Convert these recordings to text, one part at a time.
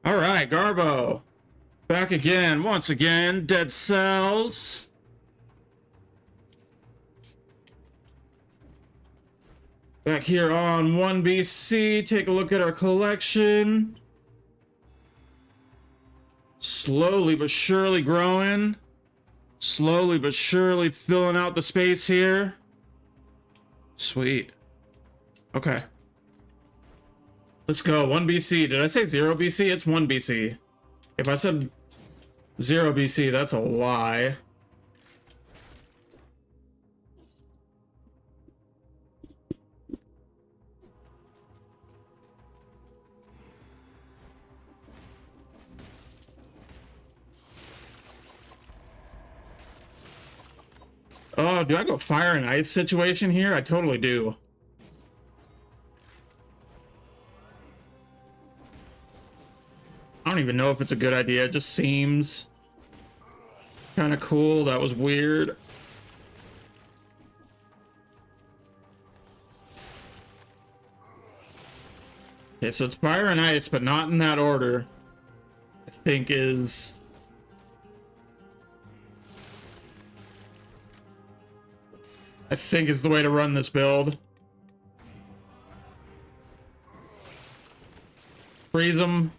All right, Garbo. Back again, once again, Dead Cells. Back here on 1BC, take a look at our collection. Slowly but surely growing. Slowly but surely filling out the space here. Sweet. Okay. Let's go. 1BC. Did I say 0BC? It's 1BC. If I said 0BC, that's a lie. Oh, do I go fire and ice situation here? I totally do. I don't even know if it's a good idea. It just seems kind of cool. That was weird. Okay, so it's fire and ice, but not in that order. I think is... the way to run this build. Freeze them.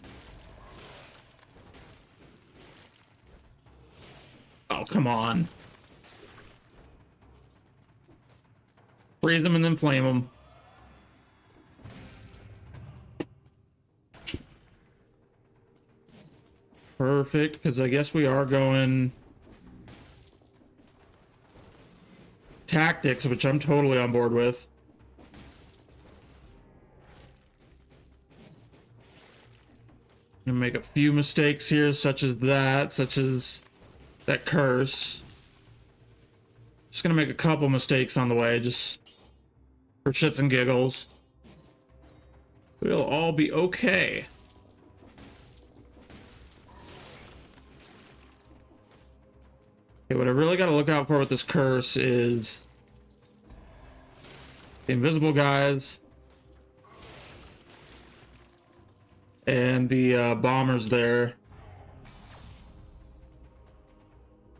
Oh, come on. Freeze them and then flame them. Perfect, because I guess we are going tactics, which I'm totally on board with. I'm gonna make a few mistakes here, such as that curse. Just gonna make a couple mistakes on the way, just for shits and giggles. We'll all be okay. Okay, what I really got to look out for with this curse is the invisible guys and the bombers there.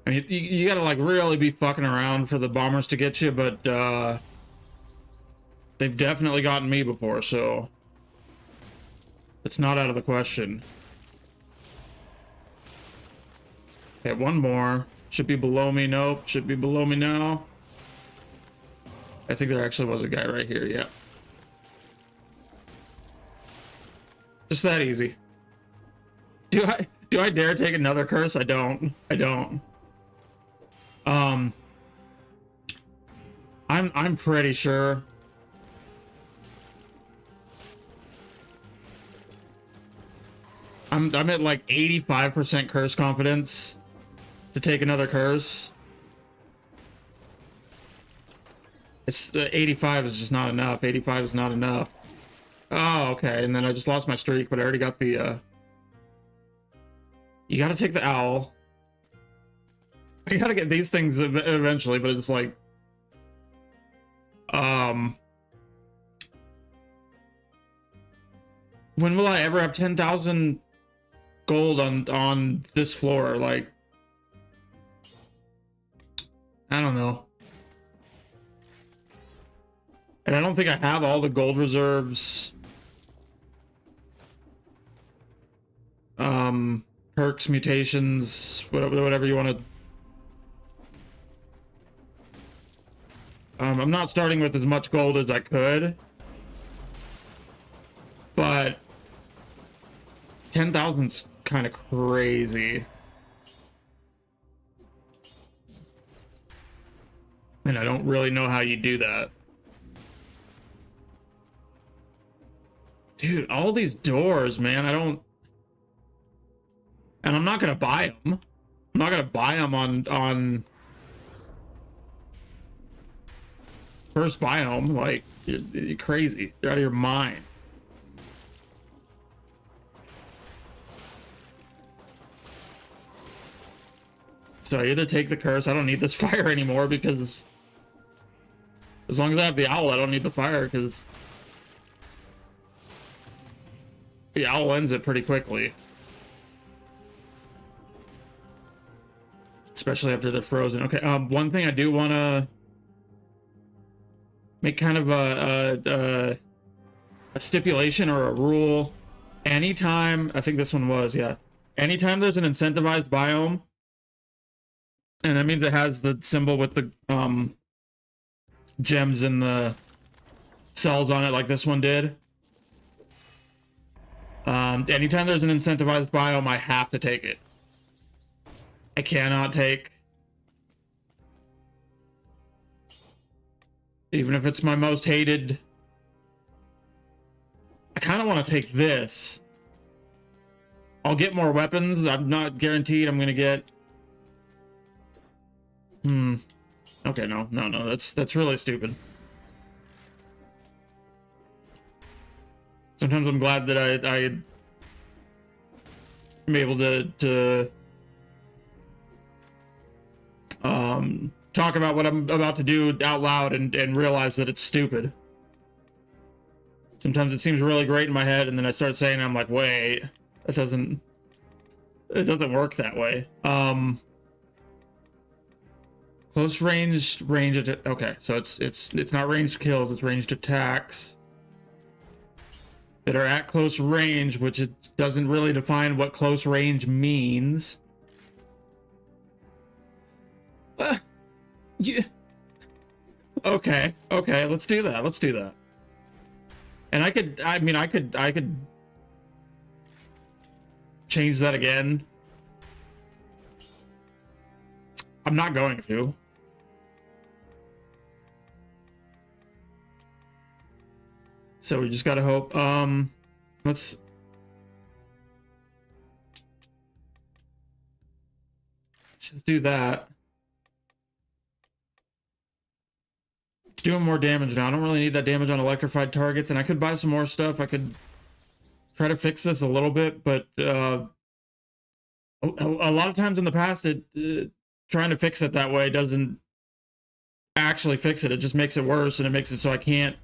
I mean, you got to like really be fucking around for the bombers to get you, but they've definitely gotten me before, so it's not out of the question. Okay, one more. Should be below me. Nope. Should be below me now. I think there actually was a guy right here. Yeah. Just that easy. Do I dare take another curse? I don't. I'm pretty sure. I'm at like 85% curse confidence to take another curse. It's the 85 is just not enough. 85 is not enough. Oh, okay. And then I just lost my streak, but I already got the you gotta take the owl. I gotta get these things eventually, but it's like when will I ever have 10,000 gold on this floor? Like, I don't know. And I don't think I have all the gold reserves. Perks, mutations, whatever you want to. I'm not starting with as much gold as I could. But 10,000's kind of crazy. And I don't really know how you do that. Dude, all these doors, man, I don't... And I'm not gonna buy them. I'm not gonna buy them on first biome. Like, you're crazy. You're out of your mind. So I either take the curse. I don't need this fire anymore because as long as I have the owl, I don't need the fire because the owl ends it pretty quickly. especially after they're frozen. Okay, one thing I do want to make kind of a stipulation or a rule. Anytime, I think this one was, yeah. Anytime there's an incentivized biome, and that means it has the symbol with the gems and the cells on it like this one did. Anytime there's an incentivized biome, I have to take it. I cannot take, even if it's my most hated. I kind of want to take this. I'll get more weapons. I'm not guaranteed I'm gonna get. Okay, no. That's really stupid. Sometimes I'm glad that I am able to talk about what I'm about to do out loud and realize that it's stupid. Sometimes it seems really great in my head, and then I start saying, I'm like, wait, it doesn't work that way. Close range okay, so it's not ranged kills, it's ranged attacks that are at close range, which it doesn't really define what close range means. Yeah. Okay, let's do that. And I could change that again. I'm not going to. So we just gotta hope. Let's just do that. It's doing more damage now. I don't really need that damage on electrified targets, and I could buy some more stuff. I could try to fix this a little bit, but a lot of times in the past, trying to fix it that way doesn't actually fix it. It just makes it worse, and it makes it so I can't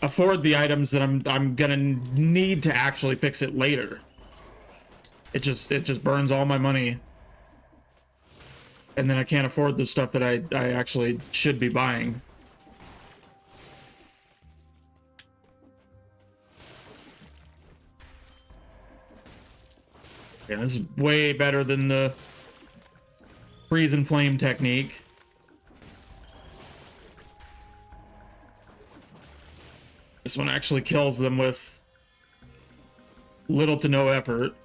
afford the items that I'm gonna need to actually fix it later. It just burns all my money, and then I can't afford the stuff that I actually should be buying. Yeah, this is way better than the freeze and flame technique. This one actually kills them with little to no effort.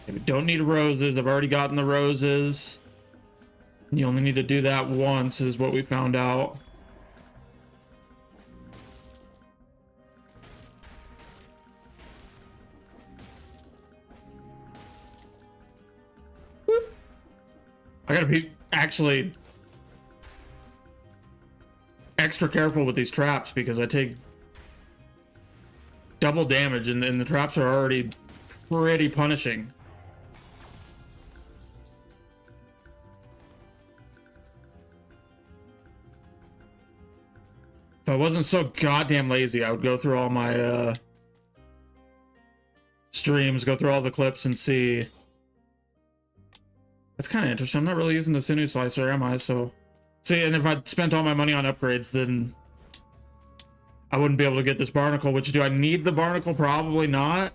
Okay, we don't need roses. I've already gotten the roses. You only need to do that once, is what we found out. Whoop. I gotta be actually extra careful with these traps because I take double damage, and the traps are already pretty punishing. If I wasn't so goddamn lazy, I would go through all my streams, go through all the clips and see. That's kind of interesting. I'm not really using the sinew slicer, am I? So see, and if I'd spent all my money on upgrades, then I wouldn't be able to get this barnacle. Which, do I need the barnacle? Probably not.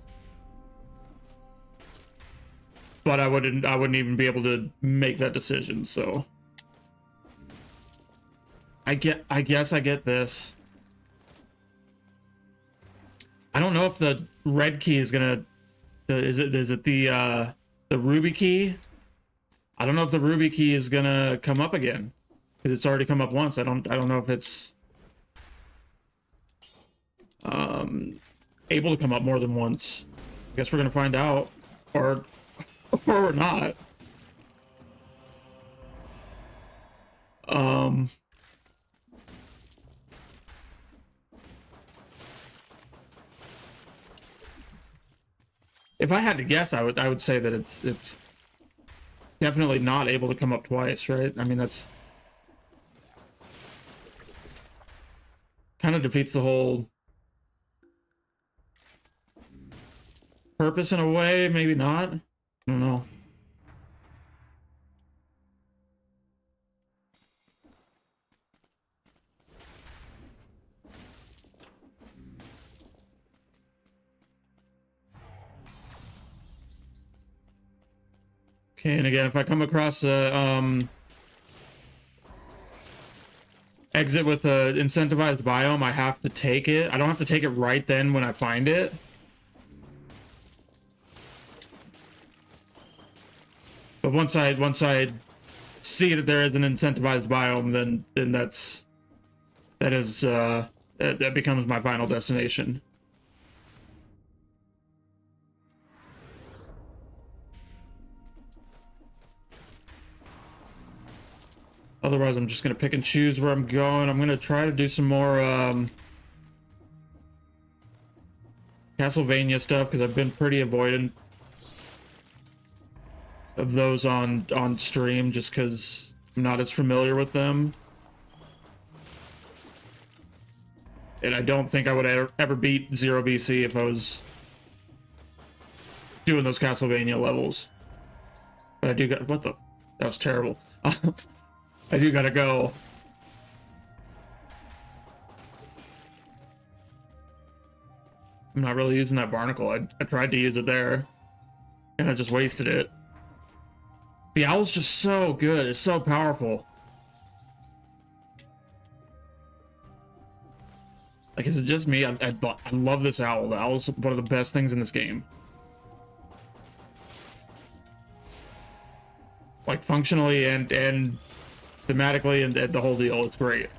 But I wouldn't even be able to make that decision, so I guess I get this. I don't know if the red key is gonna is it the ruby key? I don't know if the ruby key is gonna come up again, because it's already come up once. I don't know if it's able to come up more than once. I guess we're gonna find out, or we're not. If I had to guess, I would say that it's definitely not able to come up twice, right? I mean, that's kind of defeats the whole purpose in a way. Maybe not. I don't know. Okay, and again, if I come across a exit with a incentivized biome, I have to take it. I don't have to take it right then when I find it. But once I see that there is an incentivized biome, then that becomes my final destination. Otherwise, I'm just gonna pick and choose where I'm going. I'm gonna try to do some more Castlevania stuff because I've been pretty avoidant of those on stream just because I'm not as familiar with them. And I don't think I would ever beat 0 BC if I was doing those Castlevania levels. But I do got... What the... That was terrible. I do gotta go. I'm not really using that barnacle. I tried to use it there. And I just wasted it. The owl's just so good. It's so powerful. Like, is it just me? I love this owl. The owl's one of the best things in this game. Like, functionally and thematically and the whole deal. It's great.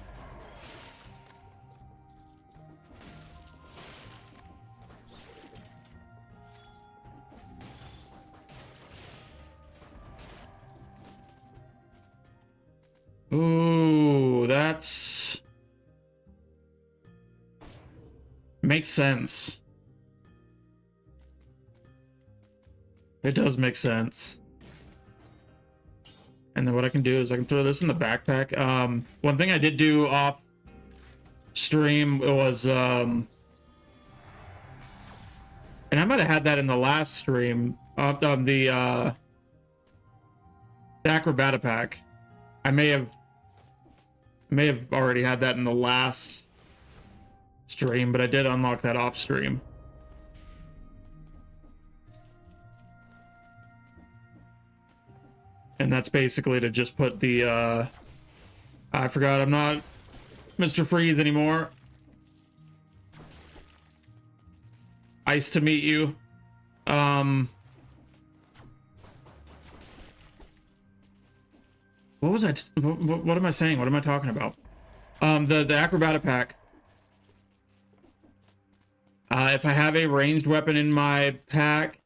Ooh, that's... Makes sense. It does make sense. And then what I can do is I can throw this in the backpack. One thing I did do off stream was, and I might have had that in the last stream, the Acrobata pack. I may have already had that in the last stream, but I did unlock that off stream. And that's basically to just put the, I forgot I'm not Mr. Freeze anymore. Ice to meet you. What was I, what am I saying? What am I talking about? The Acrobata pack. If I have a ranged weapon in my pack,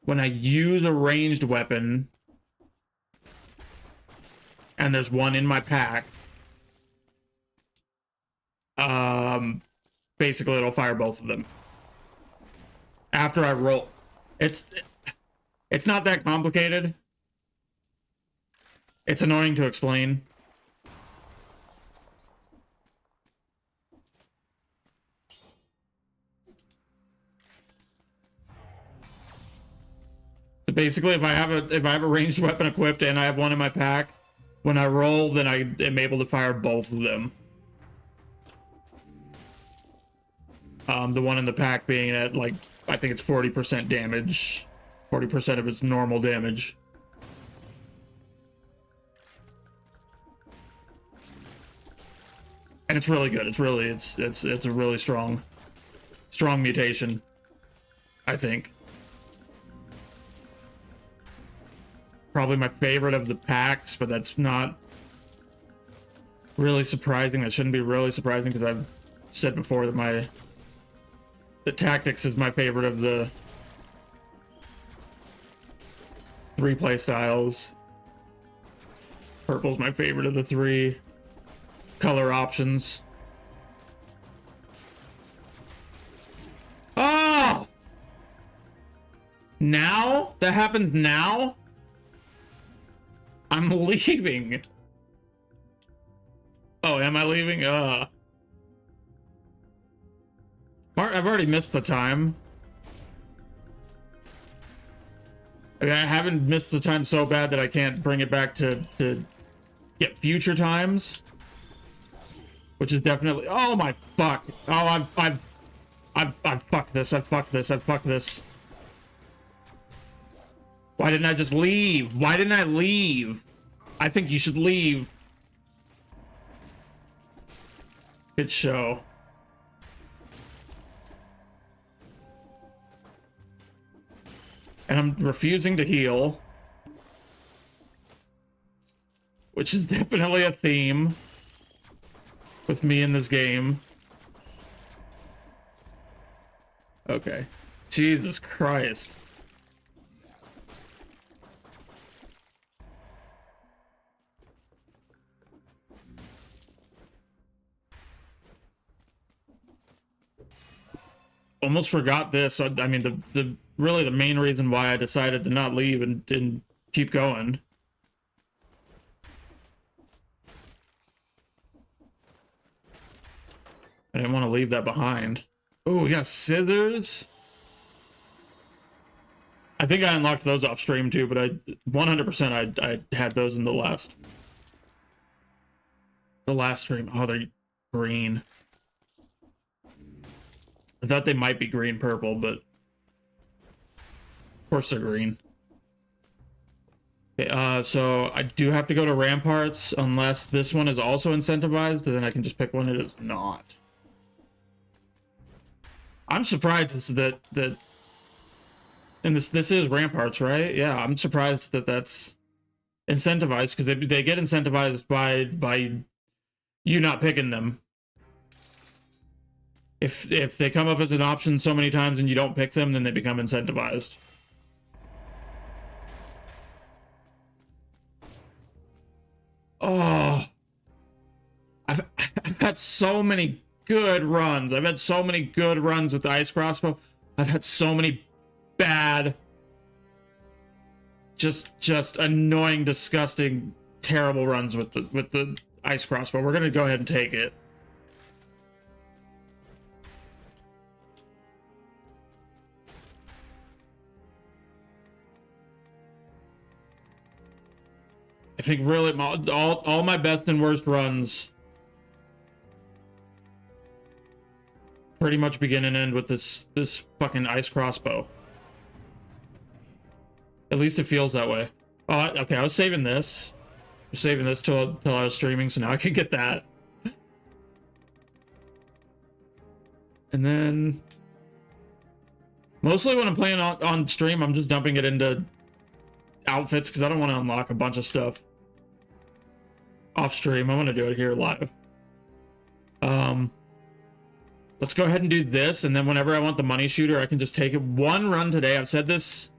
when I use a ranged weapon, and there's one in my pack, basically it'll fire both of them. After I roll. It's not that complicated. It's annoying to explain. So basically, if I have a ranged weapon equipped and I have one in my pack, when I roll, then I am able to fire both of them. The one in the pack being at, like, I think it's 40% damage. 40% of its normal damage. And it's really good. It's a really strong mutation, I think. Probably my favorite of the packs, but that's not really surprising. That shouldn't be really surprising because I've said before that the tactics is my favorite of the 3 play styles. Purple's my favorite of the 3 color options. Oh! Now? That happens now? I'm leaving. Oh, am I leaving? I've already missed the time. I mean, I haven't missed the time so bad that I can't bring it back to get future times. Which is definitely... Oh my fuck. Oh, I've fucked this. I've fucked this. I've fucked this. Why didn't I just leave? Why didn't I leave? I think you should leave. Good show. And I'm refusing to heal. Which is definitely a theme with me in this game. Okay. Jesus Christ. Almost forgot this. I mean, really the main reason why I decided to not leave and didn't keep going. I didn't want to leave that behind. Oh, we got scissors. I think I unlocked those off stream too, but I 100% I had those in the last stream. Oh, they're green. I thought they might be green purple, but of course they're green. Okay, so I do have to go to Ramparts unless this one is also incentivized, and then I can just pick one that is not. I'm surprised that and this is Ramparts, right? Yeah, I'm surprised that that's incentivized because they get incentivized by you not picking them. If they come up as an option so many times and you don't pick them, then they become incentivized. Oh, I've had so many good runs. I've had so many good runs with the ice crossbow. I've had so many bad, just annoying, disgusting, terrible runs with the ice crossbow. We're gonna go ahead and take it. I think really all my best and worst runs pretty much begin and end with this fucking ice crossbow. At least it feels that way. Oh, okay, I was saving this. I was saving this till I was streaming, so now I can get that. And then mostly when I'm playing on stream, I'm just dumping it into outfits because I don't want to unlock a bunch of stuff off stream. I want to do it here live. Let's go ahead and do this, and then whenever I want the money shooter, I can just take it one run today. I've said this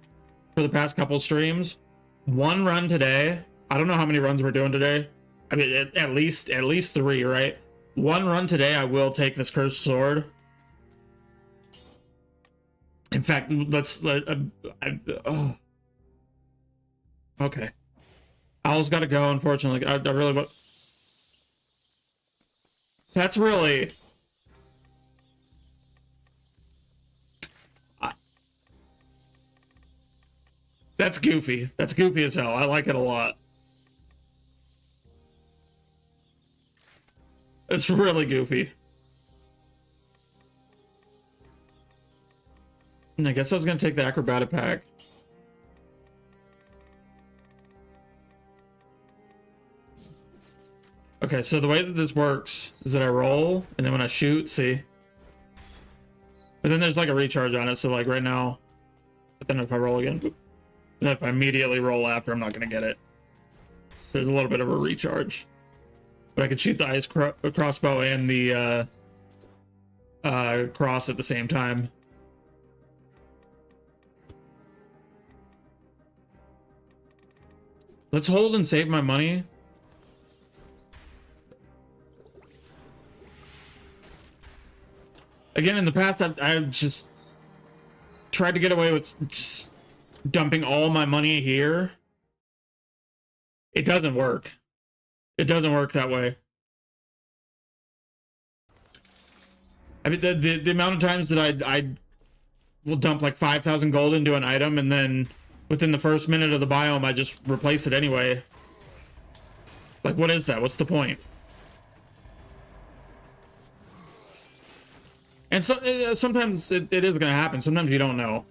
for the past couple streams. One run today. I don't know how many runs we're doing today. I mean, at least 3, right? One run today, I will take this cursed sword. In fact, oh. Okay. Owl's got to go, unfortunately. I really want... That's really... That's goofy. That's goofy as hell. I like it a lot. It's really goofy. And I guess I was going to take the acrobatic pack. Okay, so the way that this works is that I roll, and then when I shoot, see? But then there's like a recharge on it, so like right now, but then if I roll again, and if I immediately roll after, I'm not going to get it. There's a little bit of a recharge. But I could shoot the ice crossbow and the cross at the same time. Let's hold and save my money. Again, in the past, I've just tried to get away with just dumping all my money here. It doesn't work. It doesn't work that way. I mean, the amount of times that I will dump like 5,000 gold into an item, and then within the first minute of the biome, I just replace it anyway. Like, what is that? What's the point? And so sometimes it is going to happen. Sometimes you don't know.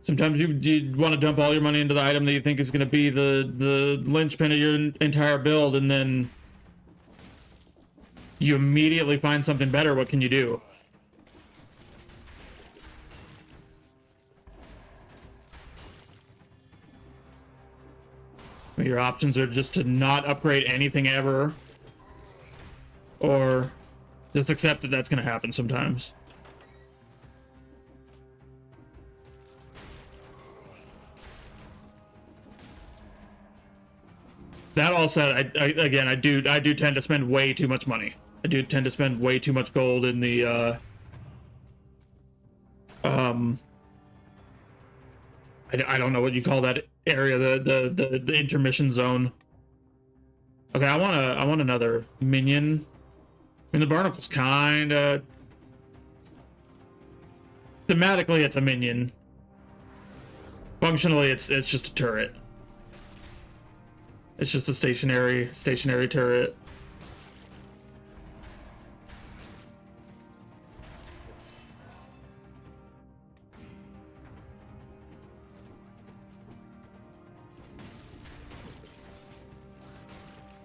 Sometimes you want to dump all your money into the item that you think is going to be the linchpin of your entire build, and then you immediately find something better. What can you do? Your options are just to not upgrade anything ever, or just accept that that's going to happen sometimes. That all said, I do tend to spend way too much money. I do tend to spend way too much gold in the I don't know what you call that area, the intermission zone. Okay, I want another minion. I mean, the barnacle's kinda thematically it's a minion. Functionally, it's just a turret. It's just a stationary turret.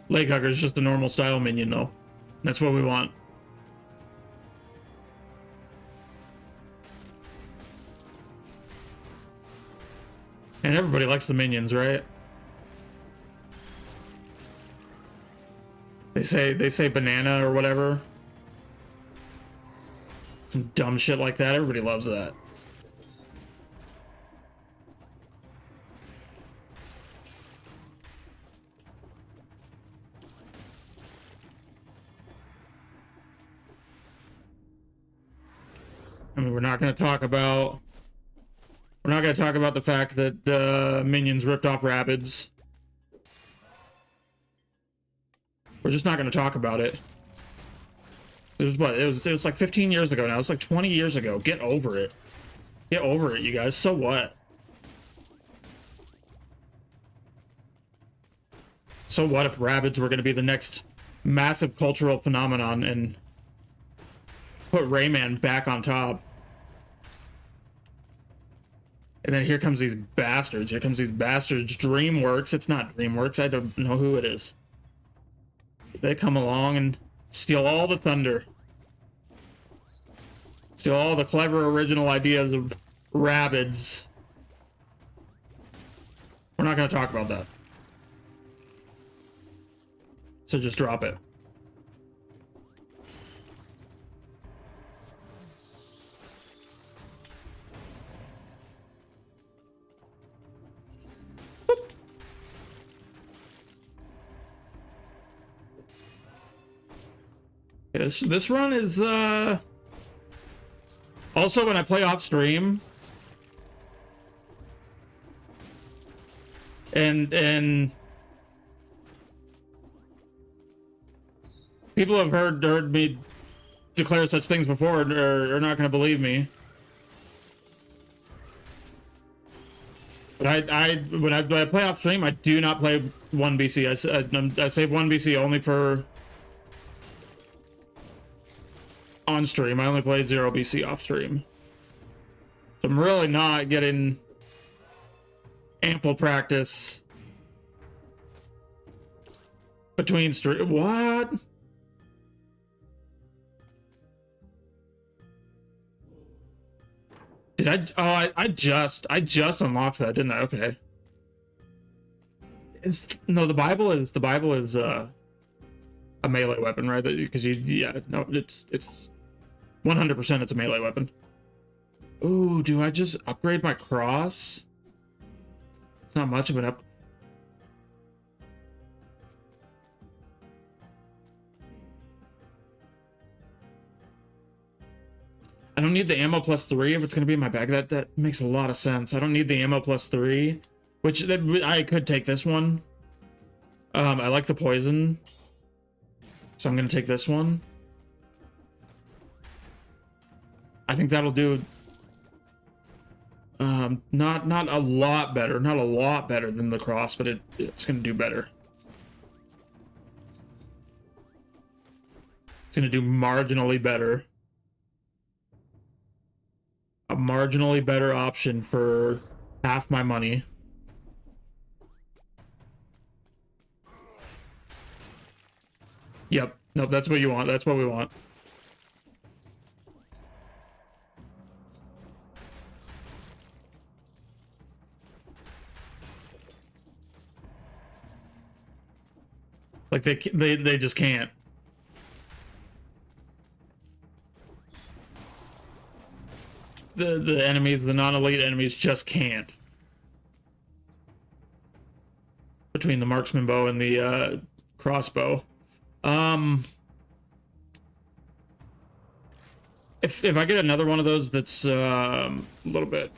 Lake Hugger is just a normal style minion, though. That's what we want. And everybody likes the minions, right? They say banana or whatever. Some dumb shit like that. Everybody loves that. I mean, we're not going to talk about the fact that minions ripped off rapids. We're just not going to talk about it. It was what? It was like 15 years ago now. It's like 20 years ago. Get over it. Get over it, you guys. So what? So what if rapids were going to be the next massive cultural phenomenon and put Rayman back on top? And then here comes these bastards. Here comes these bastards. DreamWorks. It's not DreamWorks. I don't know who it is. They come along and steal all the thunder. Steal all the clever original ideas of rapids. We're not going to talk about that. So just drop it. This run is also when I play off stream and people have heard me declare such things before are not going to believe me. But when I play off stream, I do not play 1BC. I save 1BC only for on stream. I only play 0BC off stream. So I'm really not getting ample practice between stream. What? Did I? Oh, I just unlocked that, didn't I? Okay. The Bible is a melee weapon, right? Because it's 100% it's a melee weapon. Ooh, do I just upgrade my cross? It's not much of an up. I don't need the ammo +3 if it's going to be in my bag. That makes a lot of sense. I don't need the ammo +3, which I could take this one. I like the poison, so I'm going to take this one. I think that'll do not a lot better, than the cross, but it's going to do better. It's going to do marginally better. A marginally better option for half my money. Yep. Nope, that's what you want. That's what we want. Like they just can't. The enemies, the non-elite enemies just can't. Between the marksman bow and the crossbow. If I get another one of those that's a little bit,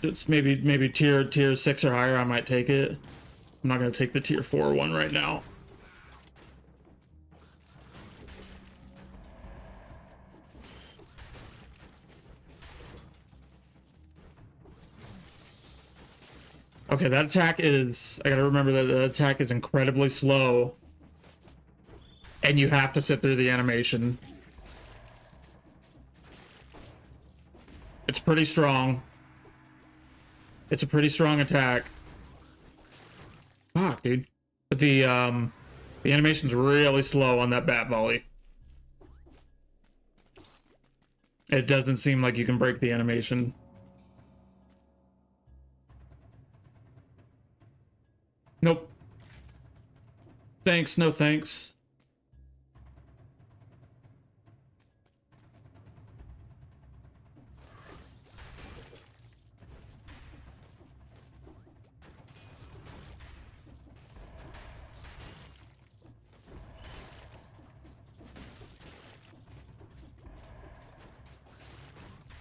it's maybe tier 6 or higher, I might take it. I'm not gonna take the tier 4 one right now. Okay, that attack is, I gotta remember that the attack is incredibly slow. And you have to sit through the animation. It's pretty strong. It's a pretty strong attack. Fuck, dude. But the animation's really slow on that bat volley. It doesn't seem like you can break the animation. Nope. Thanks, no thanks.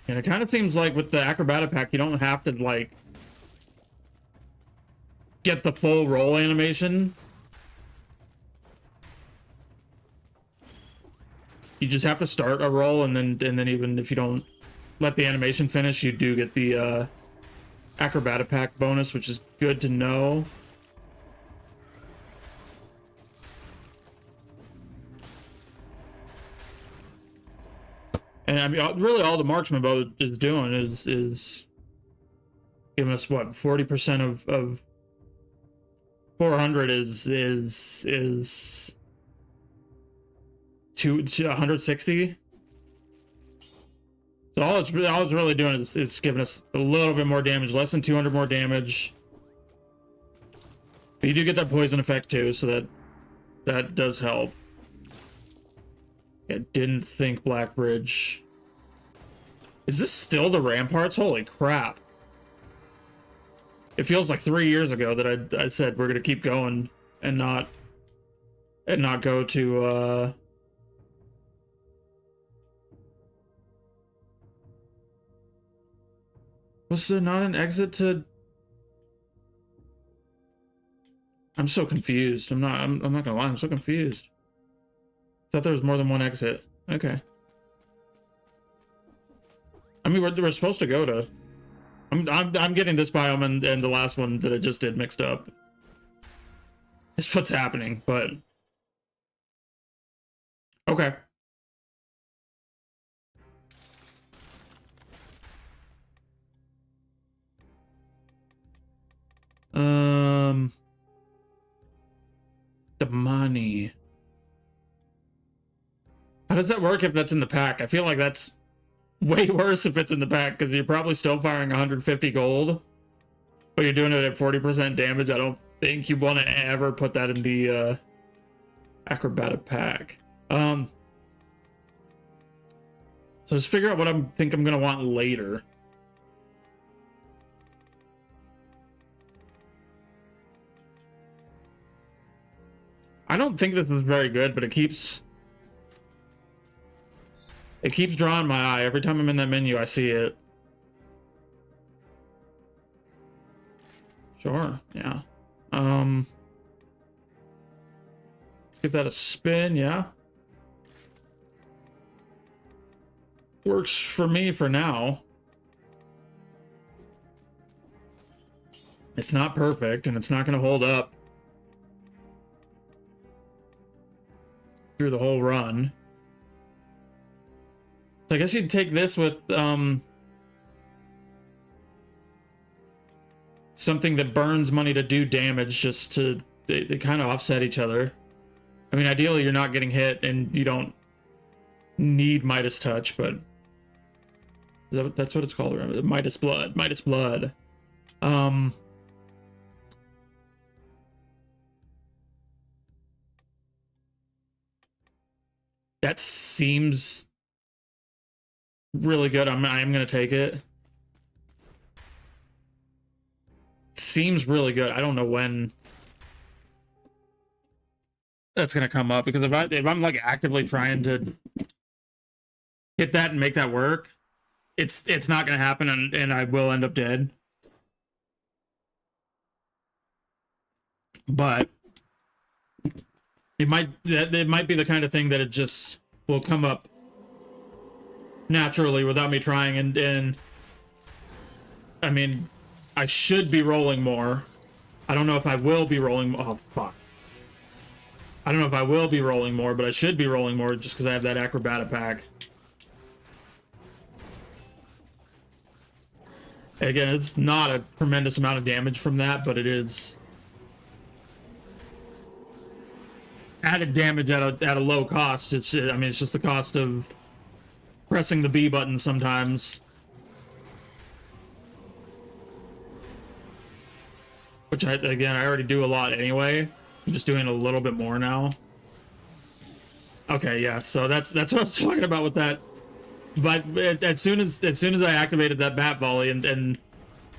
And it kind of seems like with the acrobatic pack, you don't have to like get the full roll animation. You just have to start a roll, and then even if you don't let the animation finish, you do get the acrobatic pack bonus, which is good to know. And I mean, really, all the marksman bow is doing is giving us what 40% of 400 is to 160. So all it's really doing is giving us a little bit more damage, less than 200 more damage. But you do get that poison effect too, so that does help. I didn't think Blackbridge. Is this still the ramparts? Holy crap. It feels like 3 years ago that I said we're gonna keep going and not go to was there not an exit to? I'm so confused. I'm not gonna lie, I'm so confused. Thought there was more than one exit. Okay. I mean, we're supposed to go to. I'm getting this biome and the last one that I just did mixed up. It's what's happening, but okay. The money. How does that work if that's in the pack? I feel like that's way worse if it's in the pack, because you're probably still firing 150 gold, but you're doing it at 40% damage. I don't think you want to ever put that in the acrobatic pack. So let's figure out what I think I'm gonna want later. I don't think this is very good, but it keeps drawing my eye. Every time I'm in that menu, I see it. Sure, yeah. Give that a spin, yeah. Works for me for now. It's not perfect, and it's not going to hold up through the whole run. So I guess you'd take this with something that burns money to do damage, just to they kind of offset each other. I mean, ideally you're not getting hit and you don't need Midas touch, but that's what it's called. Remember, Midas blood. Midas blood. That seems really good. I am gonna take it. Seems really good. I don't know when that's gonna come up, because if I'm like actively trying to hit that and make that work, it's not gonna happen, and I will end up dead. But it might be the kind of thing that it just will come up naturally without me trying, and I mean, I should be rolling more. I don't know if I will be rolling. Oh fuck! I don't know if I will be rolling more, but I should be rolling more just because I have that acrobata pack. Again, it's not a tremendous amount of damage from that, but it is added damage at a low cost. I mean, it's just the cost of pressing the B button sometimes. Which, again, I already do a lot anyway. I'm just doing a little bit more now. Okay, yeah, so that's what I was talking about with that. But as soon as I activated that bat volley, and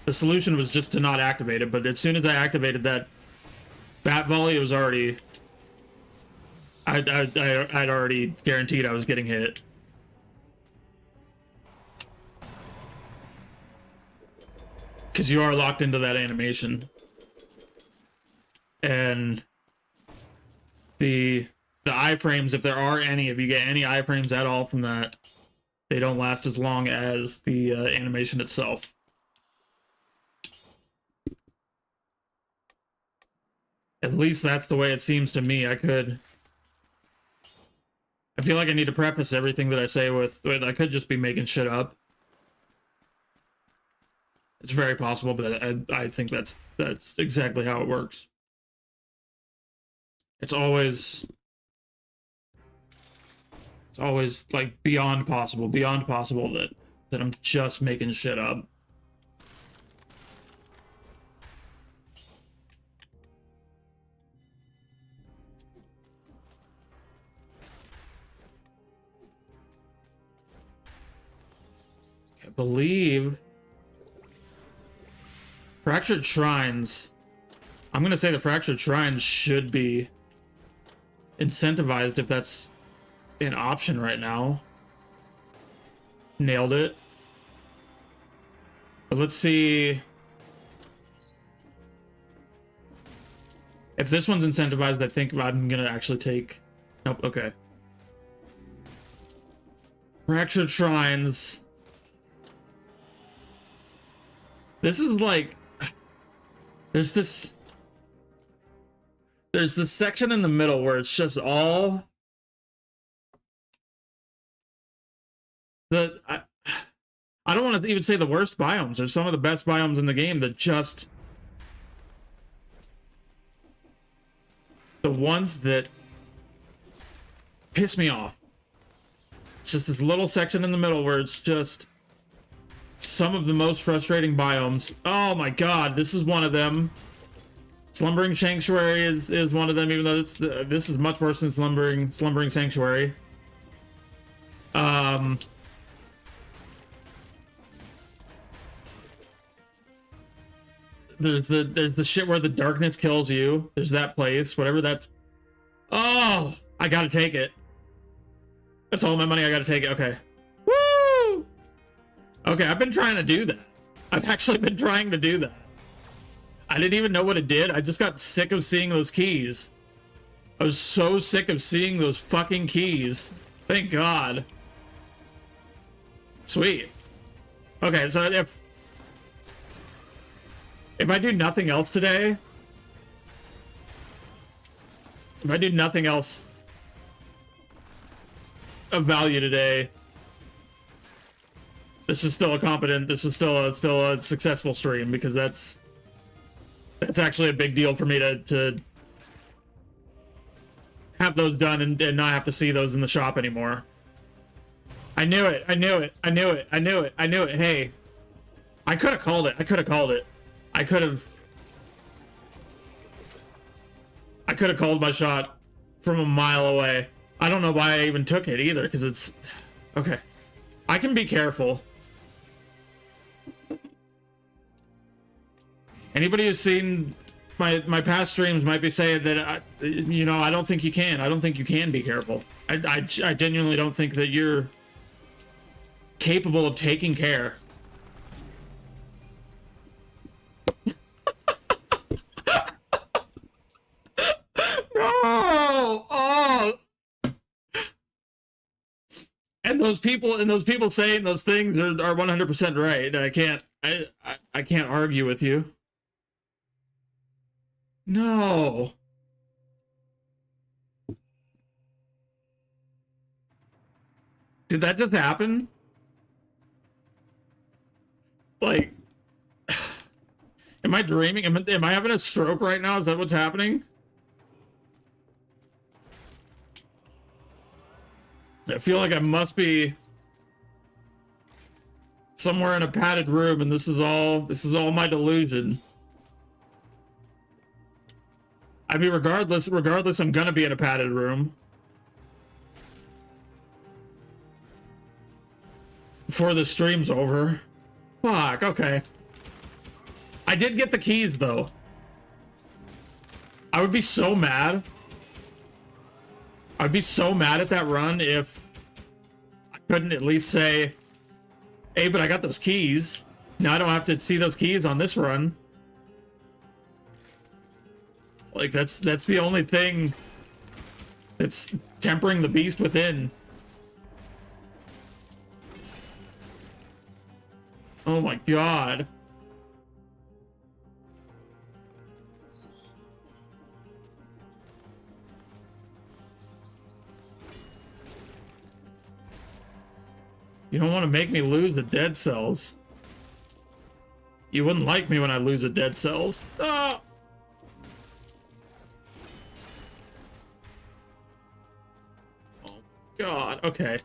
the solution was just to not activate it, but as soon as I activated that bat volley, it was already... I'd already guaranteed I was getting hit. Because you are locked into that animation. And the iframes, if there are any, if you get any iframes at all from that, they don't last as long as the animation itself. At least that's the way it seems to me. I feel like I need to preface everything that I say with I could just be making shit up. It's very possible, but I think that's exactly how it works. It's always like beyond possible that I'm just making shit up. I believe Fractured Shrines. I'm gonna say the Fractured Shrines should be incentivized if that's an option right now. Nailed it. But let's see if this one's incentivized. I think I'm gonna actually take... Nope, okay. Fractured Shrines. This is like... There's this section in the middle where it's just all... I don't want to even say the worst biomes. There's some of the best biomes in the game that just... The ones that piss me off. It's just this little section in the middle where it's just some of the most frustrating biomes. Oh my god, this is one of them. Slumbering Sanctuary is one of them, even though this is much worse than Slumbering Sanctuary. There's the shit where the darkness kills you. There's that place, whatever that's... Oh, I gotta take it. That's all my money, I gotta take it, okay. Woo! Okay, I've been trying to do that. I've actually been trying to do that. I didn't even know what it did. I just got sick of seeing those keys. I was so sick of seeing those fucking keys. Thank God. Sweet. Okay, so if I do nothing else today, if I do nothing else of value today, this is still a successful stream, because that's That's actually a big deal for me to have those done and not have to see those in the shop anymore. I knew it. I knew it. I knew it. I knew it. I knew it. Hey, I could have called it. I could have called it. I could have called my shot from a mile away. I don't know why I even took it either, because it's... Okay. I can be careful. Anybody who's seen my past streams might be saying that, I don't think you can. I don't think you can be careful. I genuinely don't think that you're capable of taking care. No! Oh! And those people saying those things are 100% right. I can't argue with you. No. Did that just happen? Like, am I dreaming? Am I having a stroke right now? Is that what's happening? I feel like I must be somewhere in a padded room, and this is all my delusion. I mean, regardless, I'm gonna be in a padded room before the stream's over. Fuck, okay. I did get the keys, though. I would be so mad. I'd be so mad at that run if I couldn't at least say, hey, but I got those keys. Now I don't have to see those keys on this run. Like, that's the only thing that's tempering the beast within. Oh my god. You don't want to make me lose the dead cells. You wouldn't like me when I lose the dead cells. Ah! Oh god, okay.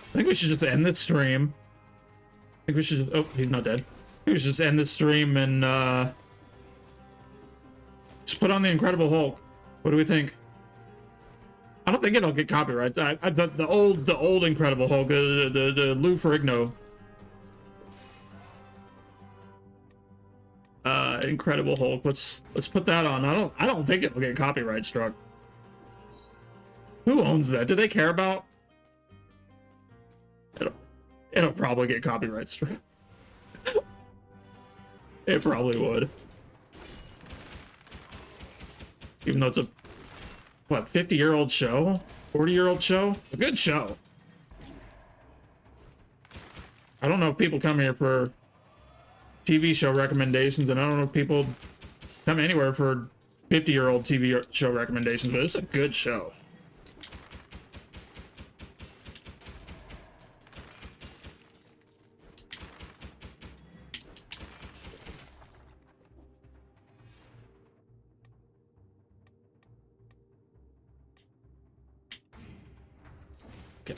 I think we should just end this stream. I think we should just... Oh, he's not dead. I think we should just end this stream and, just put on the Incredible Hulk. What do we think? I don't think it'll get copyright. The old Incredible Hulk, the Lou Ferrigno. Incredible Hulk. Let's put that on. I don't think it'll get copyright struck. Who owns that? Do they care about? It'll probably get copyright struck. It probably would. Even though it's a, what, 50-year-old show? 40-year-old show? A good show. I don't know if people come here for TV show recommendations, and I don't know if people come anywhere for 50-year-old TV show recommendations, but it's a good show.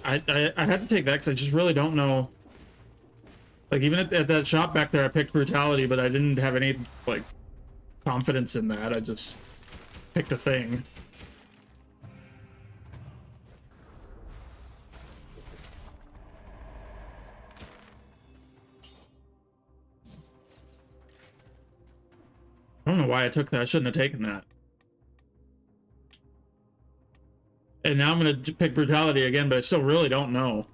I had to take that because I just really don't know. Like, even at that shop back there, I picked brutality, but I didn't have any, like, confidence in that. I just picked a thing. I don't know why I took that. I shouldn't have taken that. And now I'm going to pick brutality again, but I still really don't know.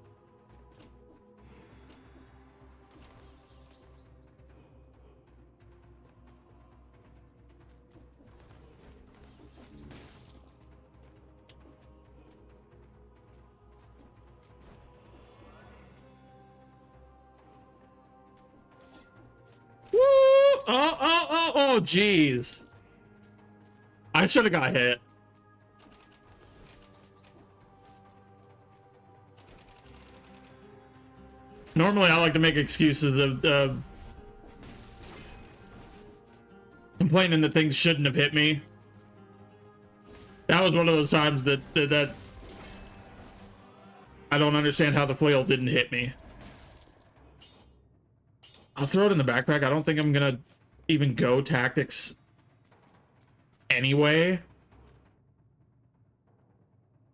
Woo! Oh, jeez. I should have got hit. Normally, I like to make excuses of complaining that things shouldn't have hit me. That was one of those times that I don't understand how the flail didn't hit me. I'll throw it in the backpack. I don't think I'm gonna even go tactics anyway.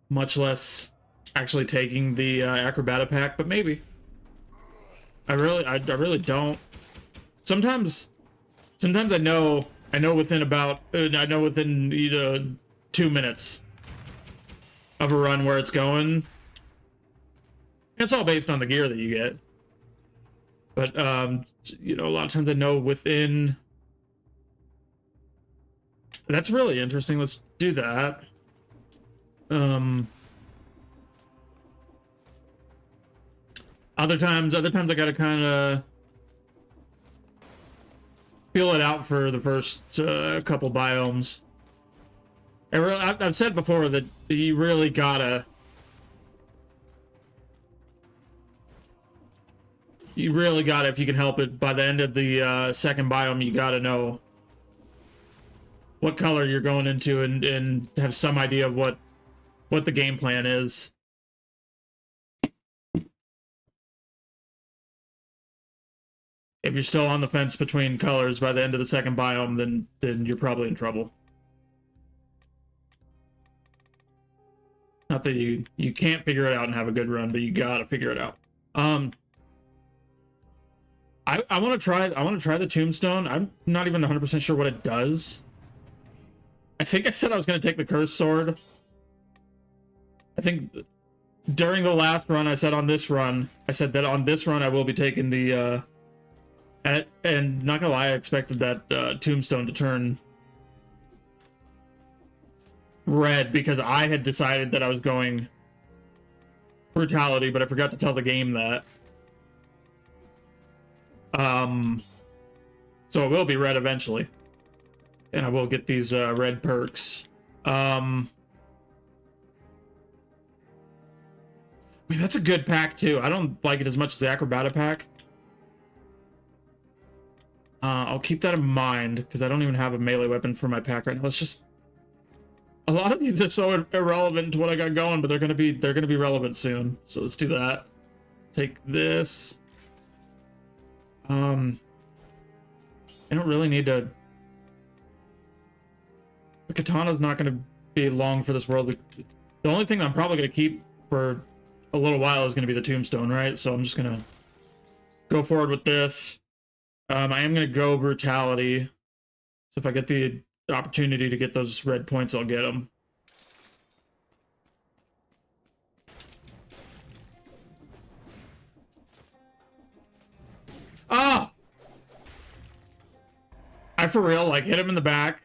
Much less actually taking the acrobata pack, but maybe. I really don't. Sometimes I know within about I know within 2 minutes of a run where it's going. It's all based on the gear that you get. But you know, a lot of times I know within. That's really interesting. Let's do that. Other times I gotta kind of feel it out for the first couple biomes. I've said before that you really gotta. If you can help it, by the end of the second biome, you gotta know what color you're going into and have some idea of what the game plan is. If you're still on the fence between colors by the end of the second biome, then you're probably in trouble. Not that you can't figure it out and have a good run, but you gotta figure it out. I want to try the tombstone. I'm not even 100% sure what it does. I think I said I was going to take the cursed sword. I think during the last run I said that on this run I will be taking the and not gonna lie, I expected that tombstone to turn red because I had decided that I was going brutality, but I forgot to tell the game that. So it will be red eventually, and I will get these red perks. I mean, that's a good pack too. I don't like it as much as the acrobata pack. I'll keep that in mind because I don't even have a melee weapon for my pack right now. It's just a lot of these are so irrelevant to what I got going, but they're gonna be relevant soon. So let's do that. Take this. I don't really need to. The katana's not gonna be long for this world. The only thing I'm probably gonna keep for a little while is gonna be the tombstone, right? So I'm just gonna go forward with this. I am going to go brutality. So if I get the opportunity to get those red points, I'll get them. Ah! I for real, like, hit him in the back.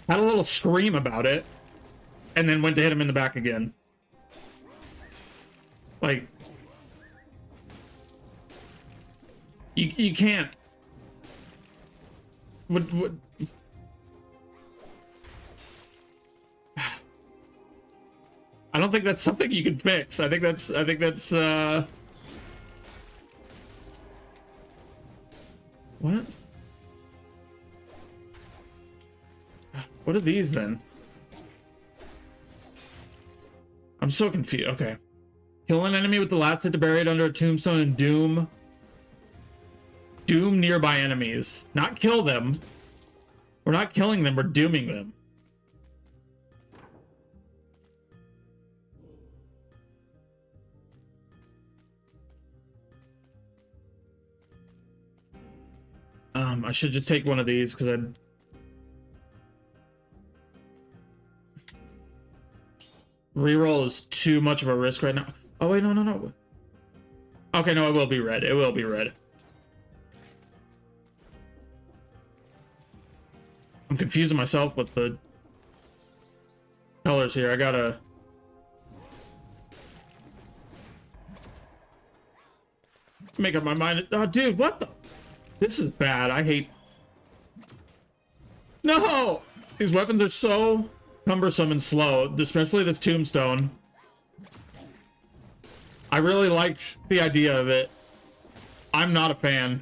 Had a little scream about it. And then went to hit him in the back again. Like... You can't. What? I don't think that's something you can fix. I think that's what? What are these then? I'm so confused. Okay. Kill an enemy with the last hit to bury it under a tombstone and doom nearby enemies. Not kill them. We're not killing them, we're dooming them. I should just take one of these because I reroll is too much of a risk right now. Oh wait, no. Okay, no, it will be red. It will be red. I'm confusing myself with the colors here. I gotta... make up my mind. Oh, dude, what the... This is bad. I hate... No! These weapons are so cumbersome and slow, especially this tombstone. I really liked the idea of it. I'm not a fan.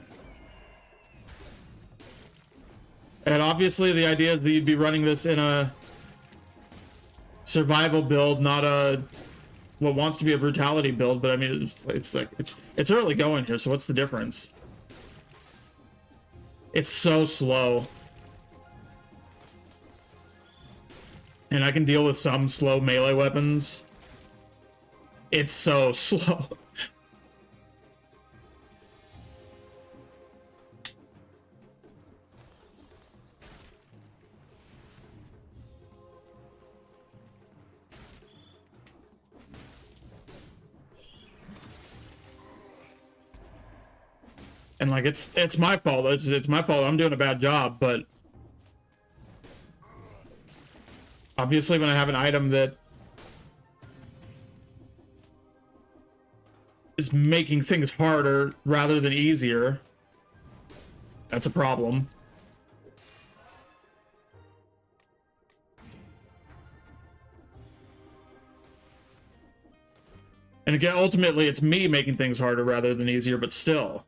And obviously the idea is that you'd be running this in a survival build, not a what wants to be a brutality build, but I mean it's early going here, so what's the difference? It's so slow. And I can deal with some slow melee weapons. It's so slow. And like it's my fault. It's my fault. I'm doing a bad job, but obviously when I have an item that is making things harder rather than easier, that's a problem. And again, ultimately it's me making things harder rather than easier, but still.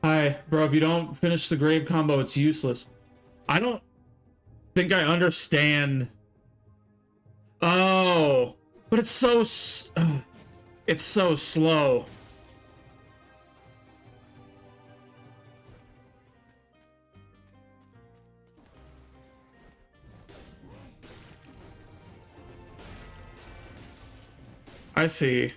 Hi, bro, if you don't finish the grave combo, it's useless. I don't think I understand. Oh, but it's so slow. I see.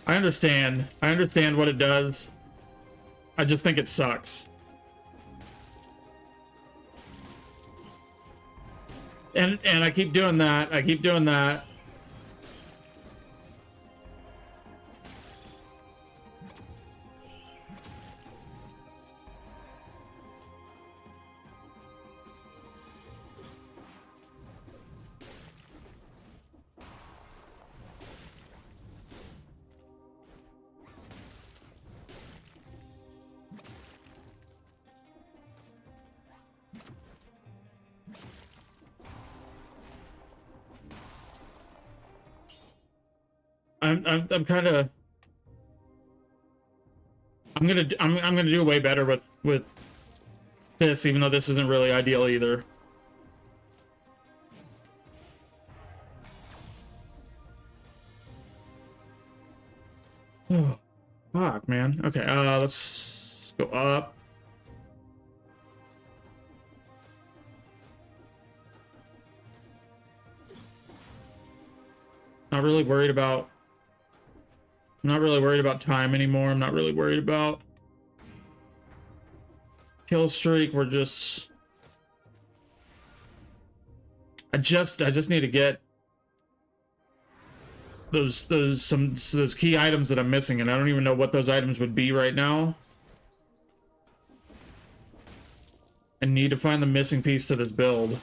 I understand. I understand what it does. I just think it sucks. And I keep doing that. I keep doing that. I'm kind of I'm gonna do way better with this, even though this isn't really ideal either. Oh, fuck, man. Okay, let's go up. Not really worried about. I'm not really worried about time anymore. I'm not really worried about kill streak. We're just. I just need to get those key items that I'm missing, and I don't even know what those items would be right now. I need to find the missing piece to this build.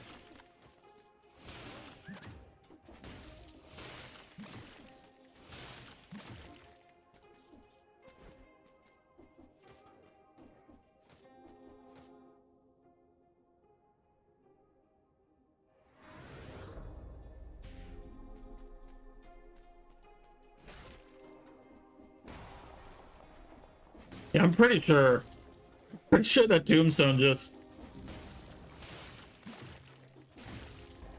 Yeah, I'm pretty sure that tombstone just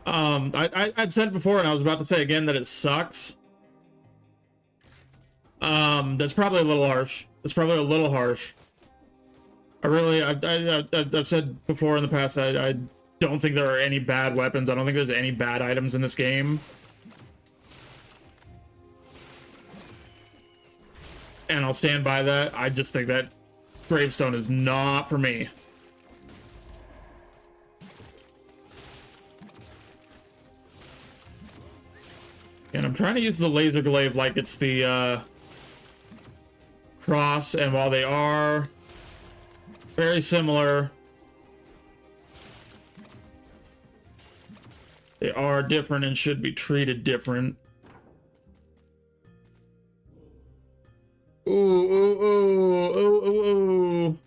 I'd said before, and I was about to say again, that it sucks. That's probably a little harsh. That's probably a little harsh. I've said before in the past, I don't think there are any bad weapons. I don't think there's any bad items in this game. And I'll stand by that. I just think that gravestone is not for me. And I'm trying to use the laser glaive like it's the cross, and while they are very similar, they are different and should be treated different. Ooh, ooh, ooh, ooh, ooh, ooh.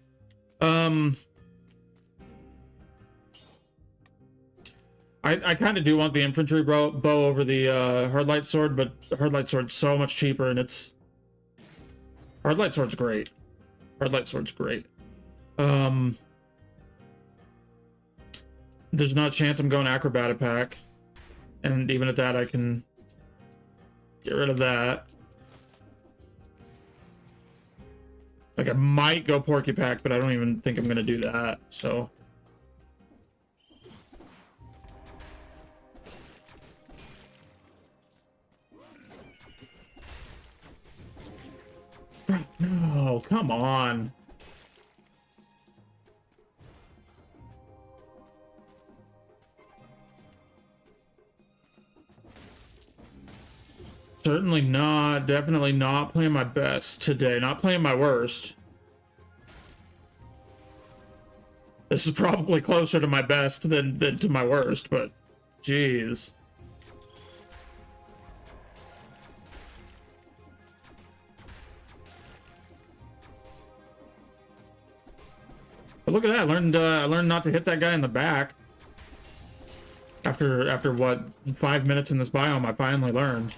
I kind of do want the infantry bow over the hard light sword, but the hard light sword's so much cheaper, and hard light sword's great. Hard light sword's great. There's not a chance I'm going acrobatic pack, and even at that I can get rid of that. Like I might go porky pack, but I don't even think I'm gonna do that. So. No, come on. Certainly not, definitely not playing my best today. Not playing my worst. This is probably closer to my best than to my worst, but jeez. But look at that! I learned not to hit that guy in the back. After what, 5 minutes in this biome, I finally learned.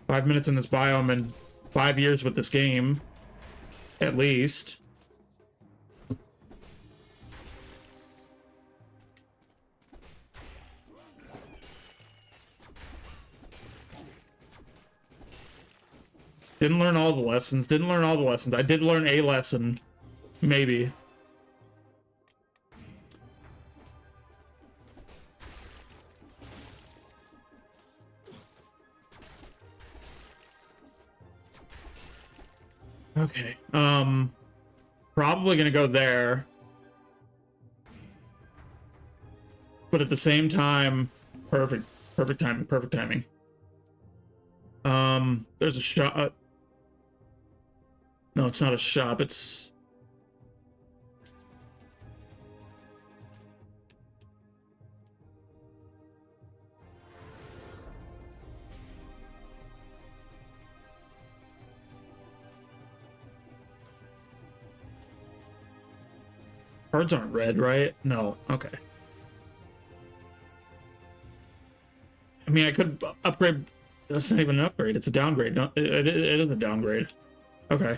5 minutes in this biome and 5 years with this game, at least. Didn't learn all the lessons. Didn't learn all the lessons. I did learn a lesson. Maybe. Okay. Probably gonna go there. But at the same time, perfect timing. There's a shop. No, it's not a shop. It's cards aren't red, right? No. Okay. I mean, I could upgrade. That's not even an upgrade. It's a downgrade. No, it is a downgrade. Okay.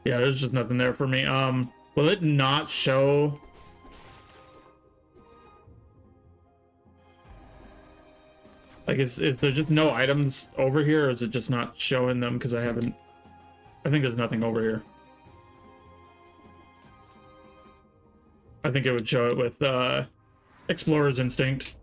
Yeah, there's just nothing there for me. Will it not show? Like, is there just no items over here, or is it just not showing them because I haven't? I think there's nothing over here. I think it would show it with Explorer's Instinct.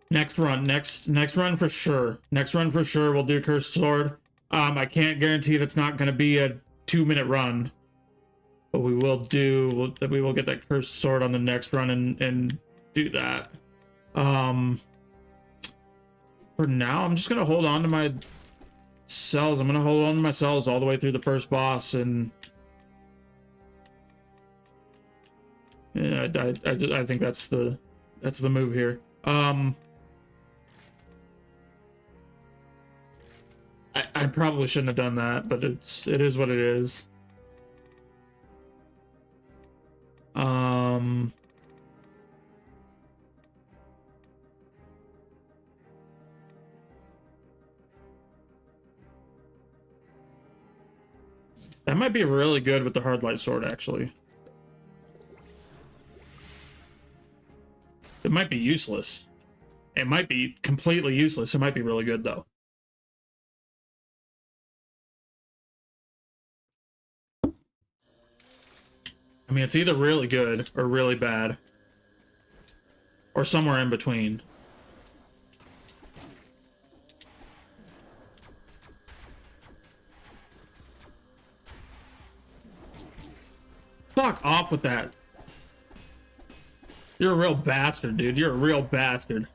Next run for sure. Next run for sure. We'll do Cursed Sword. I can't guarantee that's not going to be a 2-minute run, but we will get that Cursed Sword on the next run and do that. For now, I'm just gonna hold on to my cells. I'm gonna hold on to my cells all the way through the first boss, and yeah, I think that's the move here. I probably shouldn't have done that, but it is what it is. That might be really good with the hard light sword, actually. It might be useless. It might be completely useless. It might be really good, though. I mean, it's either really good or really bad. Or somewhere in between. Fuck off with that. You're a real bastard, dude. You're a real bastard.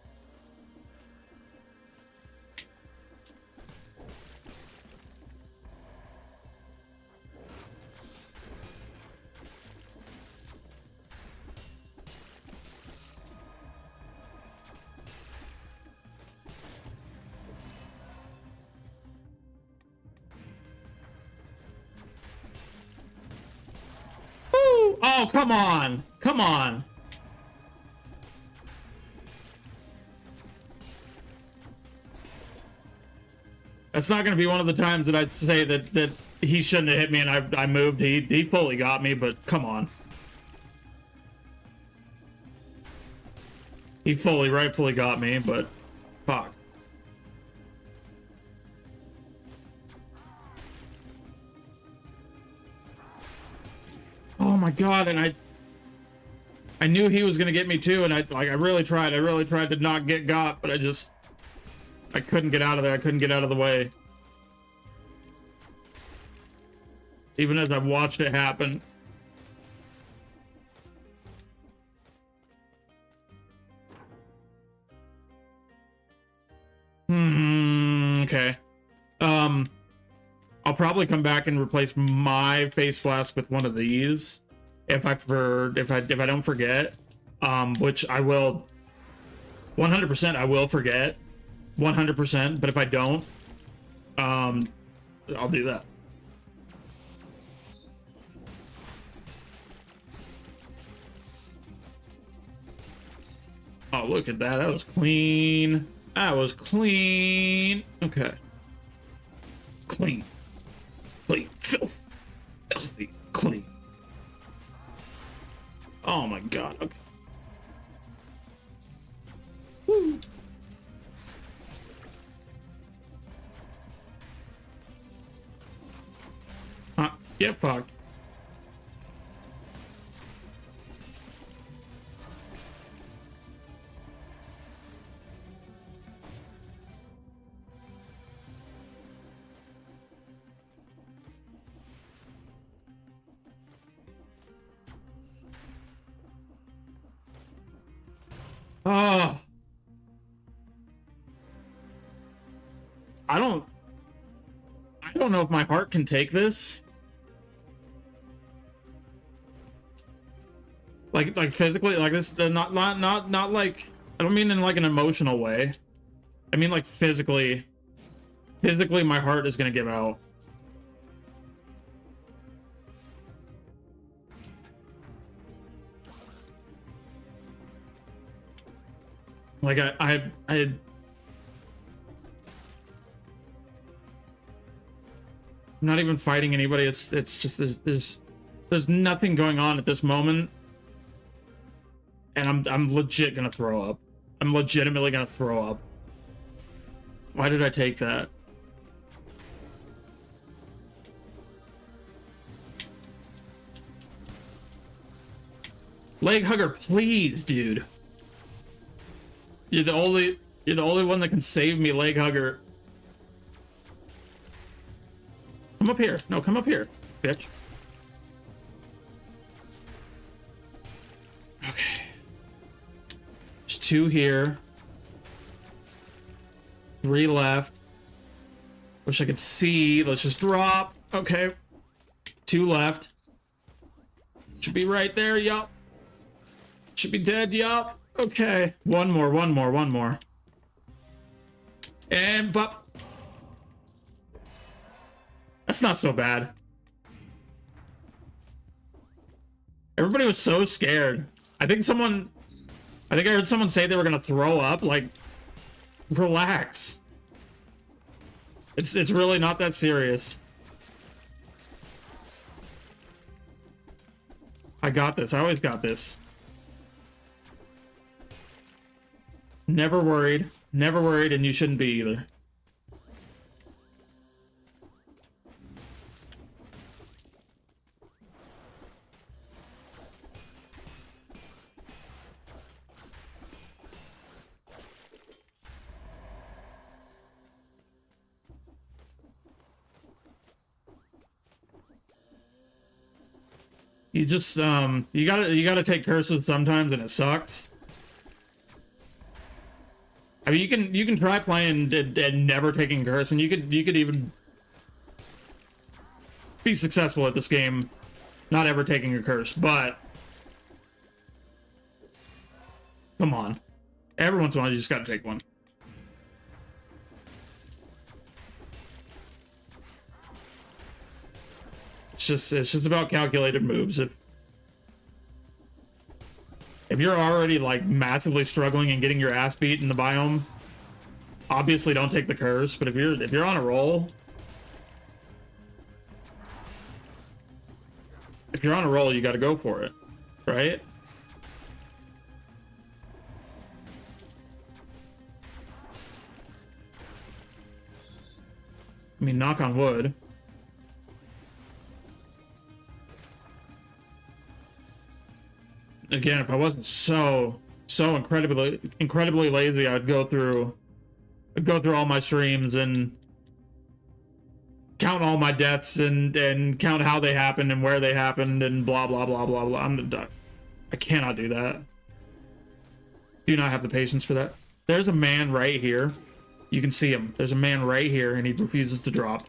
Oh, come on. Come on. That's not going to be one of the times that I'd say that he shouldn't have hit me and I moved. He fully got me, but come on. He rightfully got me, but fuck. Oh my god, and I knew he was gonna get me too, and I really tried to not get got, but I couldn't get out of there. I couldn't get out of the way. Even as I watched it happen. Okay. I'll probably come back and replace my face flask with one of these if I don't forget. Which I will 100%. I will forget 100%. But if I don't, I'll do that. Oh, look at that. That was clean. That was clean. Okay. Clean. Clean. Filthy. Clean. Oh my god. Okay. Woo. Get fucked. Oh. I don't know if my heart can take this. Like physically, like this, not like, I don't mean in like an emotional way. I mean like physically my heart is gonna give out. Like I'm not even fighting anybody. It's just there's nothing going on at this moment. And I'm legit gonna throw up. I'm legitimately gonna throw up. Why did I take that? Leg hugger, please, dude. You're the only one that can save me, leg hugger. Come up here. No, come up here, bitch. Okay. There's 2 here. 3 left. Wish I could see. Let's just drop. Okay. 2 left. Should be right there. Yup. Should be dead. Yup. Okay. One more. And but that's not so bad. Everybody was so scared. I think I heard someone say they were gonna throw up. Like, relax. It's really not that serious. I got this. I always got this. Never worried, and you shouldn't be either. You just you gotta take curses sometimes, and it sucks. I mean, you can try playing and never taking curse, and you could even be successful at this game, not ever taking a curse. But come on, every once in a while you just gotta take one. It's just about calculated moves. If you're already like massively struggling and getting your ass beat in the biome, obviously don't take the curse. But if you're on a roll, you got to go for it, right? I mean, knock on wood. Again, if I wasn't so incredibly lazy, I'd go through all my streams and count all my deaths and count how they happened and where they happened and blah blah blah blah blah. I cannot do that. Do not have the patience for that. There's a man right here. You can see him. There's a man right here, and he refuses to drop.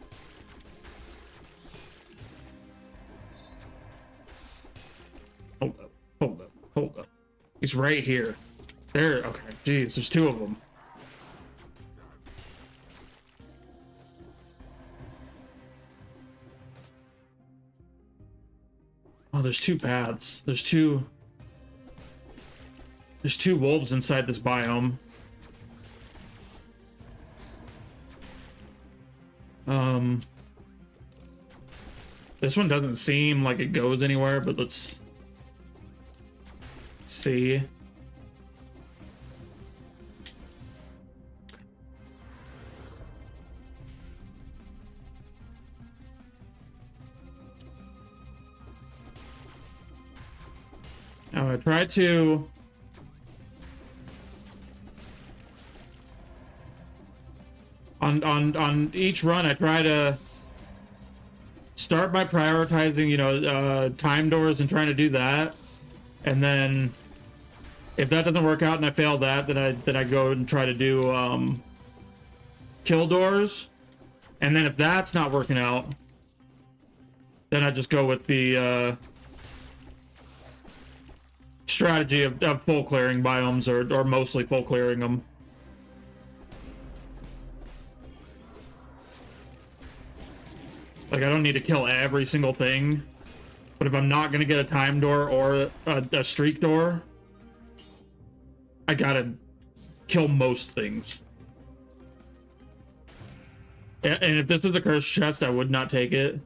Hold up. Hold up. Hold up. He's right here. There. Okay. Jeez, there's two of them. Oh, there's two paths. There's two wolves inside this biome. This one doesn't seem like it goes anywhere, but let's see. Now I try to on each run I try to start by prioritizing, you know, time doors and trying to do that, and then if that doesn't work out and I fail that, then I go and try to do kill doors, and then if that's not working out, then I just go with the strategy of full clearing biomes or mostly full clearing them. Like, I don't need to kill every single thing, but if I'm not going to get a time door or a streak door, I gotta kill most things. And if this was a cursed chest, I would not take it.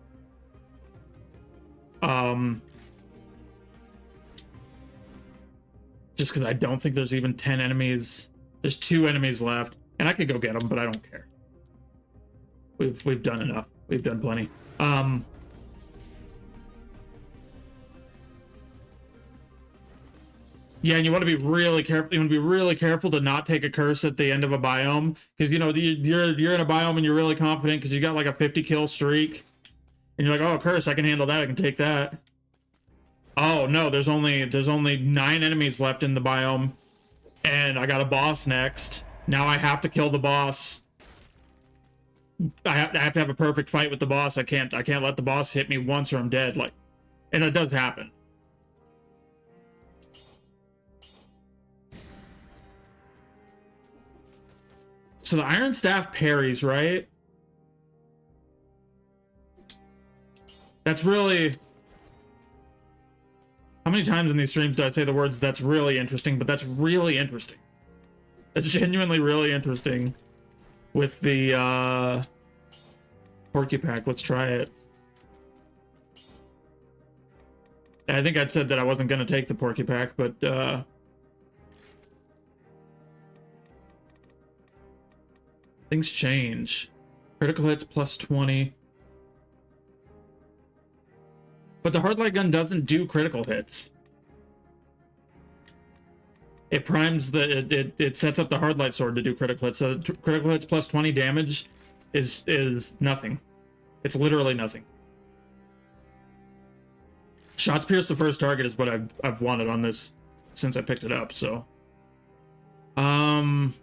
Just because I don't think there's even 10 enemies. There's 2 enemies left, and I could go get them, but I don't care. We've done enough. We've done plenty. Yeah, and you want to be really careful. You want to be really careful to not take a curse at the end of a biome, because you know you're in a biome and you're really confident because you got like a 50 kill streak, and you're like, oh, curse, I can handle that. I can take that. Oh no, there's only 9 enemies left in the biome, and I got a boss next. Now I have to kill the boss. I have to have a perfect fight with the boss. I can't let the boss hit me once or I'm dead. Like, and that does happen. So the Iron Staff parries, right? That's really... How many times in these streams do I say the words, that's really interesting, but that's really interesting. That's genuinely really interesting. With the Porcupack, let's try it. I think I'd said that I wasn't going to take the Porcupack, but things change. Critical hits plus 20. But the hard light gun doesn't do critical hits. It primes the it sets up the hard light sword to do critical hits. So critical hits plus 20 damage is nothing. It's literally nothing. Shots pierce the first target is what I've wanted on this since I picked it up. So, fine.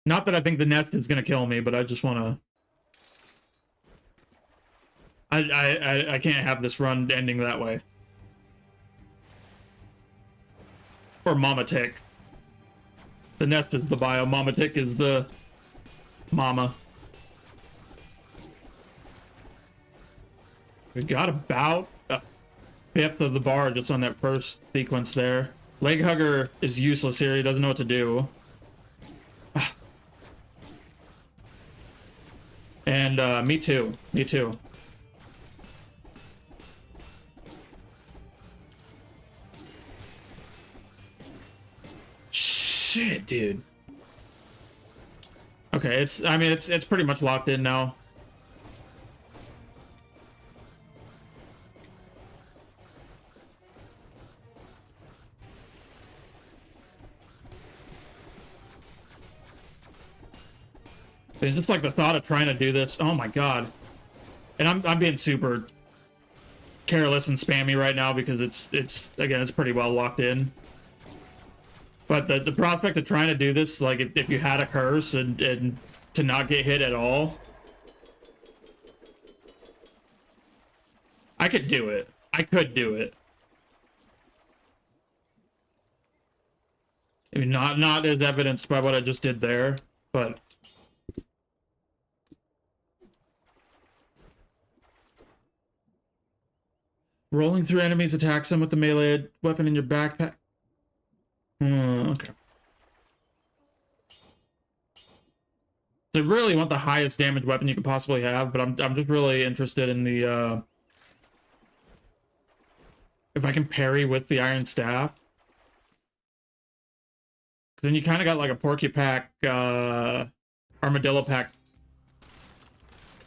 Not that I think the nest is gonna kill me, but I just want to. I can't have this run ending that way. Or Mama Tick. The nest is the biome. Mama Tick is the mama. We got about a fifth of the bar just on that first sequence there. Leg Hugger is useless here. He doesn't know what to do. And me too. Me too. Shit, dude. Okay, I mean it's pretty much locked in now. And just like the thought of trying to do this, oh my god. And I'm being super careless and spammy right now because it's again, it's pretty well locked in. But the prospect of trying to do this, like if you had a curse and to not get hit at all, I could do it. I could do it. I mean, not as evidenced by what I just did there, but rolling through enemies attacks them with the melee weapon in your backpack. Okay. So really want the highest damage weapon you could possibly have, but I'm just really interested in the if I can parry with the iron staff. Cause then you kind of got like a porcupine armadillo pack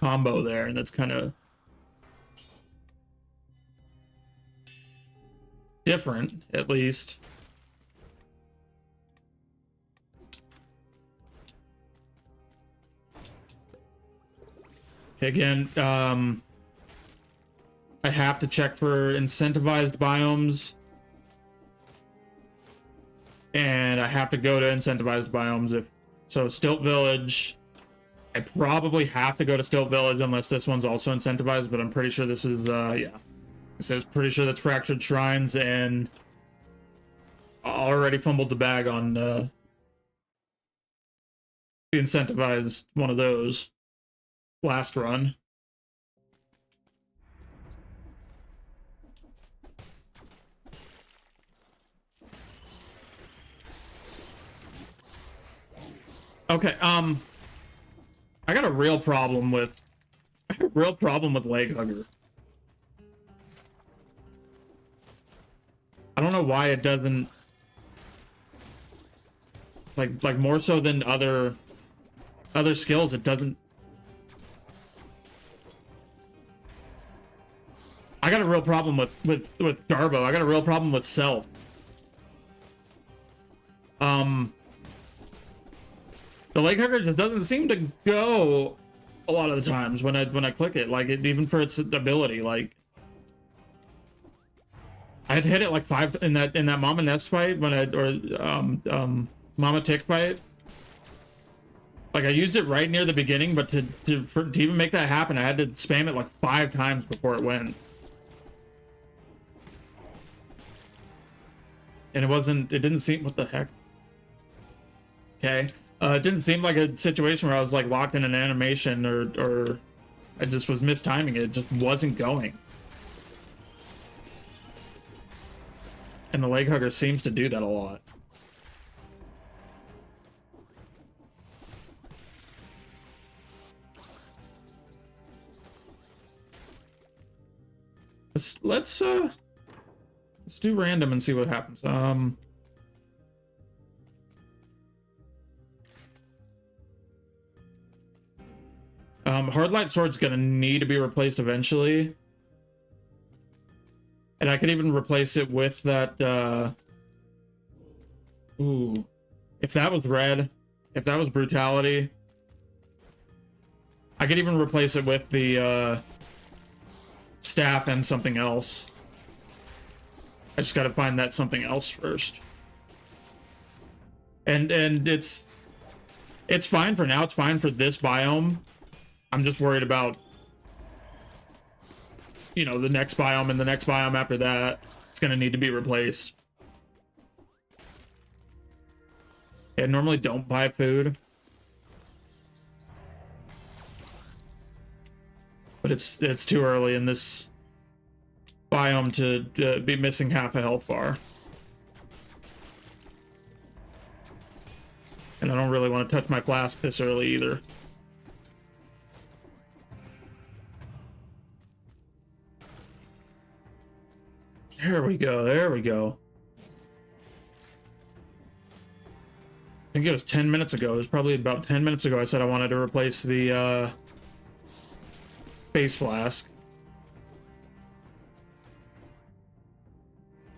combo there, and that's kind of different, at least. Again, I have to check for incentivized biomes. And I have to go to incentivized biomes. So Stilt Village, I probably have to go to Stilt Village unless this one's also incentivized, but I'm pretty sure this is, yeah. So I was pretty sure that's Fractured Shrines, and I already fumbled the bag on the incentivized one of those last run. Okay, I got a real problem with Leg Hugger. I don't know why it doesn't like more so than other skills, it doesn't. I got a real problem with Garbo. I got a real problem with Self. The Leg Hugger just doesn't seem to go a lot of the times when I click it. Like even for its ability, like I had to hit it like 5 in that Mama Nest fight or Mama Tick fight. Like I used it right near the beginning, but to even make that happen, I had to spam it like 5 times before it went. And it didn't seem, what the heck? Okay. It didn't seem like a situation where I was like locked in an animation or I just was mistiming it. It just wasn't going. And the Leg Hugger seems to do that a lot. Let's do random and see what happens. Hard Light Sword's gonna need to be replaced eventually. And I could even replace it with that, ooh. If that was red, if that was Brutality, I could even replace it with the, staff and something else. I just gotta find that something else first. And it's fine for now. It's fine for this biome. I'm just worried about, you know, the next biome and the next biome after that. It's gonna need to be replaced. Yeah, I normally don't buy food, but it's too early in this biome to be missing half a health bar. And I don't really want to touch my flask this early either. There we go, there we go. I think it was 10 minutes ago. It was probably about 10 minutes ago I said I wanted to replace the base flask.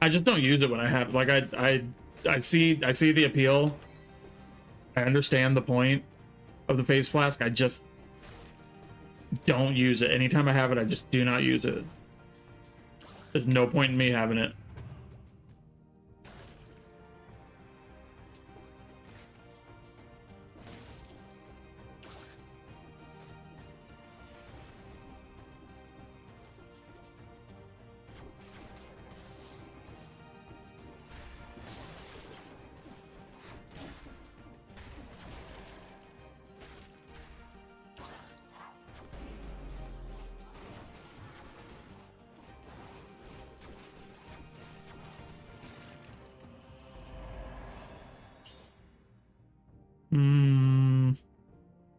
I just don't use it when I have, like, I see the appeal. I understand the point of the phase flask. I just don't use it. Anytime I have it, I just do not use it. There's no point in me having it.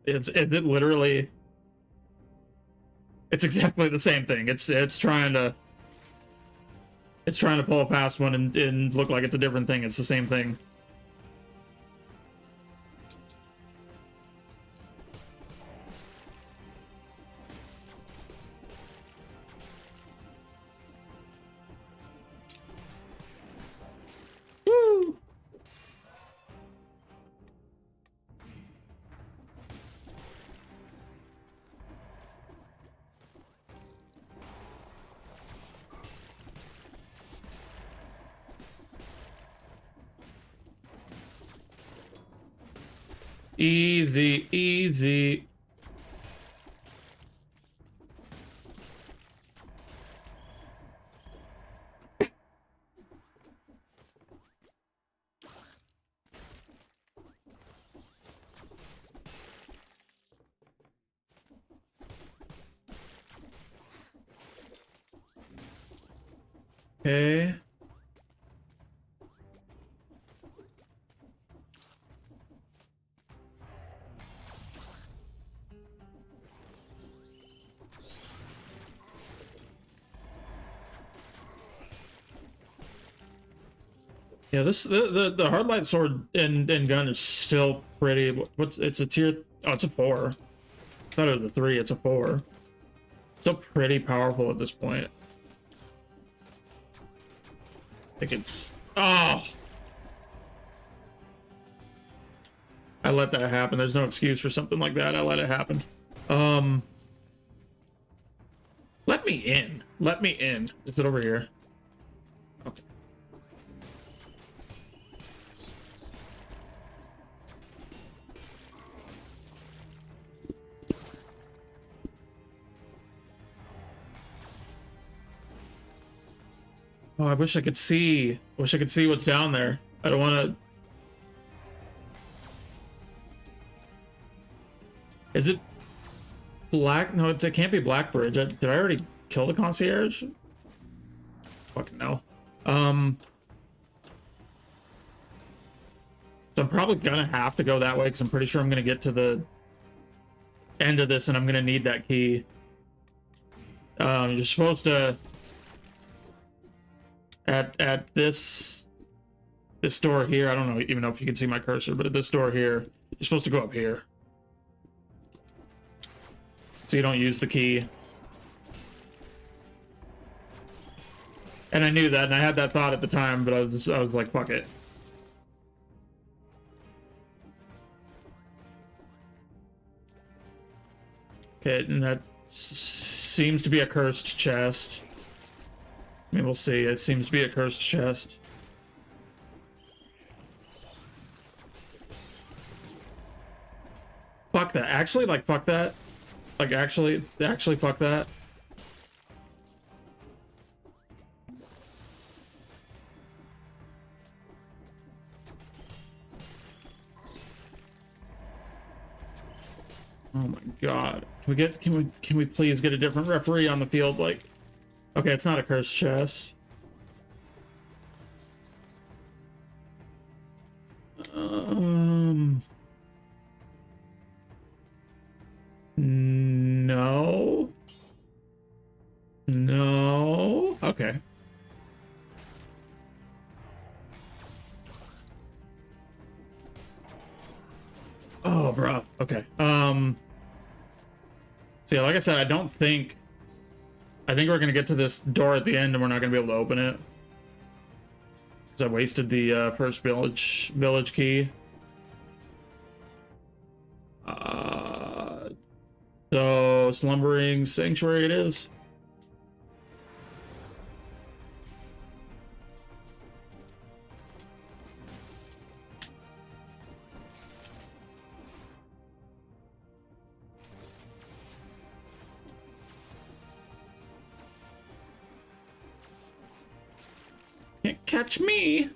Is it literally? It's exactly the same thing. It's trying to pull a fast one and look like it's a different thing. It's the same thing. Woo! Easy, easy. Okay. Yeah, the hard light sword and gun is still pretty. What's it's a tier? Oh, it's a 4. I thought it was a 3. It's a 4. Still pretty powerful at this point. I think it's. Oh, I let that happen. There's no excuse for something like that. I let it happen. Let me in. Let me in. Is it over here? Okay. Oh, I wish I could see. Wish I could see what's down there. I don't want to. Is it black? No, it can't be Blackbridge. Did I already kill the concierge? Fucking no. So I'm probably gonna have to go that way because I'm pretty sure I'm gonna get to the end of this and I'm gonna need that key. You're supposed to at this door here. I don't know even know if you can see my cursor, but at this door here, you're supposed to go up here. So you don't use the key. And I knew that, and I had that thought at the time, but I was like, fuck it. Okay, and that seems to be a cursed chest. I mean, we'll see. It seems to be a cursed chest. Fuck that. Actually, like, fuck that. Like, actually fuck that. Oh my god. Can we please get a different referee on the field? Like, okay, it's not a cursed chest. No. No. Okay. Oh, bro. Okay. So yeah, like I said, I think we're gonna get to this door at the end and we're not gonna be able to open it. Because I wasted the first village key. So slumbering sanctuary it is. Can't catch me.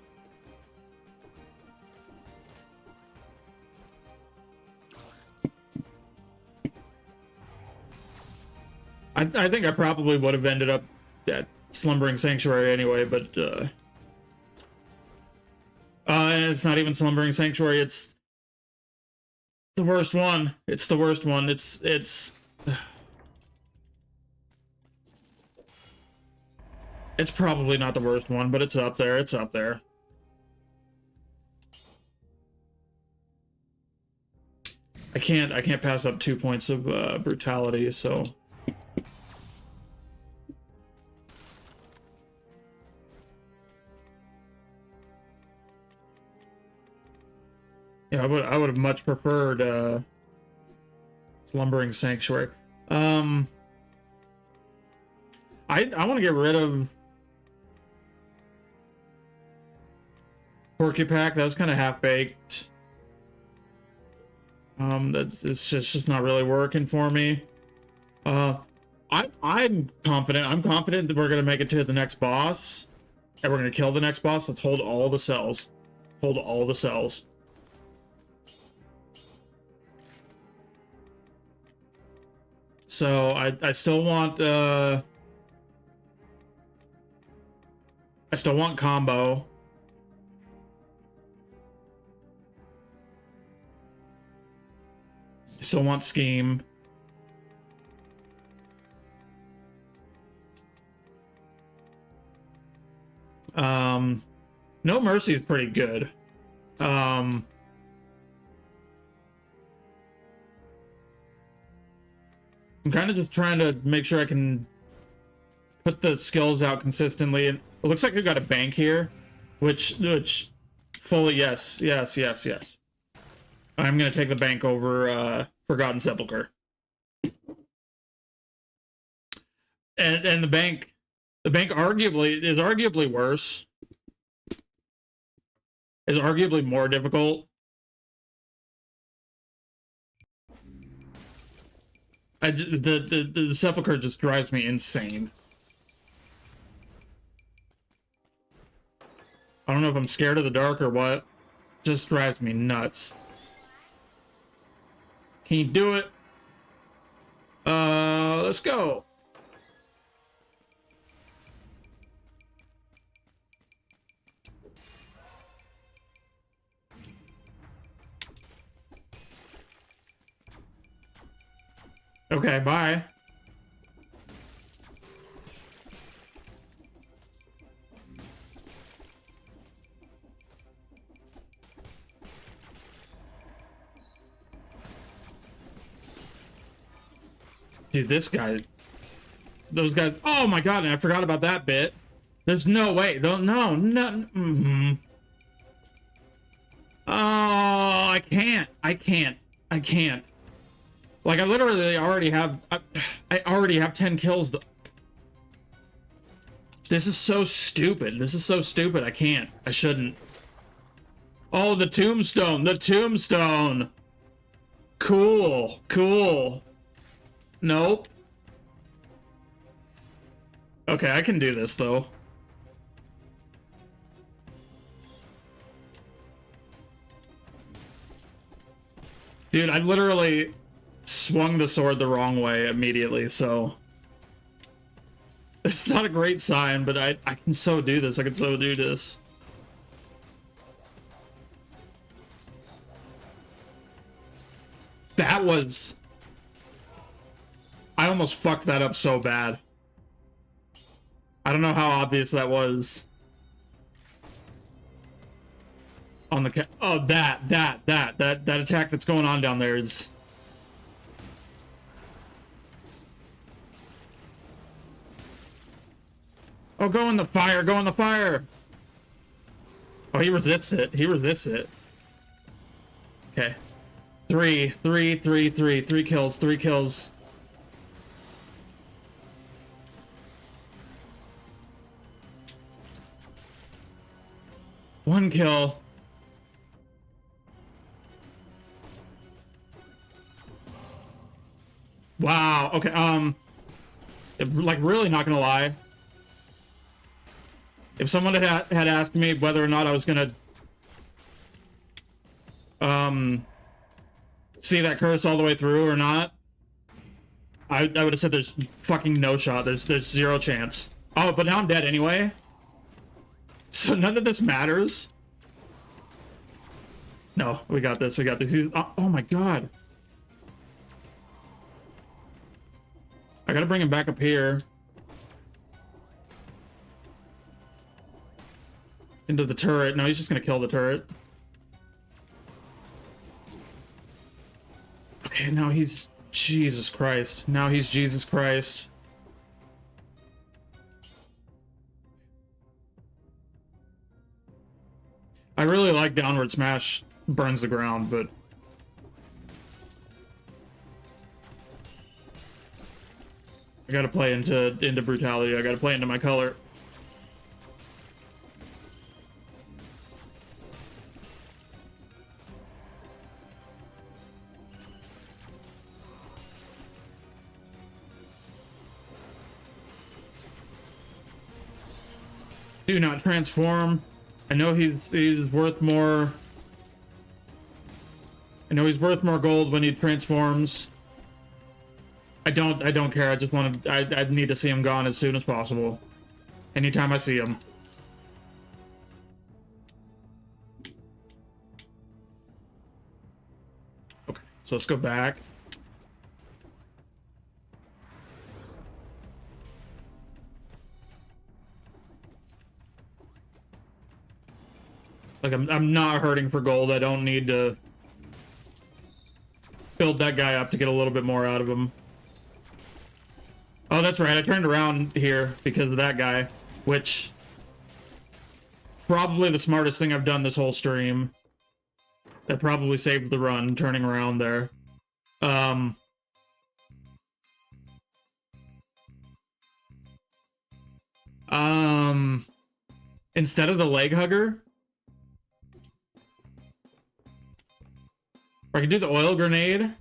I think I probably would have ended up at Slumbering Sanctuary anyway, but it's not even Slumbering Sanctuary, it's the worst one. It's the worst one. It's probably not the worst one, but it's up there. It's up there. I can't pass up 2 points of brutality, so yeah, I would have much preferred Slumbering Sanctuary. I want to get rid of Porcupack. That was kind of half-baked. It's just not really working for me. I'm confident. I'm confident that we're gonna make it to the next boss, and we're gonna kill the next boss. Let's hold all the cells. Hold all the cells. So I still want combo. I still want scheme. No Mercy is pretty good. I'm kind of just trying to make sure I can put the skills out consistently. And it looks like we got a bank here, which fully yes. I'm gonna take the bank over Forgotten Sepulchre. And the bank arguably is arguably worse. Is arguably more difficult. The Sepulchre just drives me insane. I don't know if I'm scared of the dark or what. Just drives me nuts. Can you do it? Let's go. Okay, bye. Dude, this guy... Those guys... Oh my god, and I forgot about that bit. There's no way. No. Mm-hmm. Oh, I can't. Like, I literally already have... I already have 10 kills. This is so stupid. This is so stupid. I can't. I shouldn't. Oh, the tombstone. The tombstone. Cool. Cool. Nope. Okay, I can do this, though. Dude, I literally... swung the sword the wrong way immediately, so it's not a great sign, but I can so do this. I can so do this. That was... I almost fucked that up so bad. I don't know how obvious that was. On the oh, that attack that's going on down there is... Oh, go in the fire, go in the fire! Oh, he resists it. He resists it. Okay. Three kills, 3 kills. One kill. Wow, okay, like, really not gonna lie. If someone had asked me whether or not I was gonna, see that curse all the way through or not, I would have said there's fucking no shot. There's 0 chance. Oh, but now I'm dead anyway. So none of this matters. No, we got this. We got this. Oh my god. I gotta bring him back up here. Into the turret. No, he's just gonna kill the turret. Okay, now he's... Jesus Christ. Now he's Jesus Christ. I really like downward smash burns the ground, but... I gotta play into brutality. I gotta play into my color. Do not transform. I know he's worth more. I know he's worth more gold when he transforms. I don't care. I just want to. I need to see him gone as soon as possible. Anytime I see him. Okay, so let's go back. Like, I'm not hurting for gold. I don't need to build that guy up to get a little bit more out of him. Oh, that's right. I turned around here because of that guy, which probably the smartest thing I've done this whole stream. That probably saved the run, turning around there. Instead of the leg hugger, or I could do the oil grenade.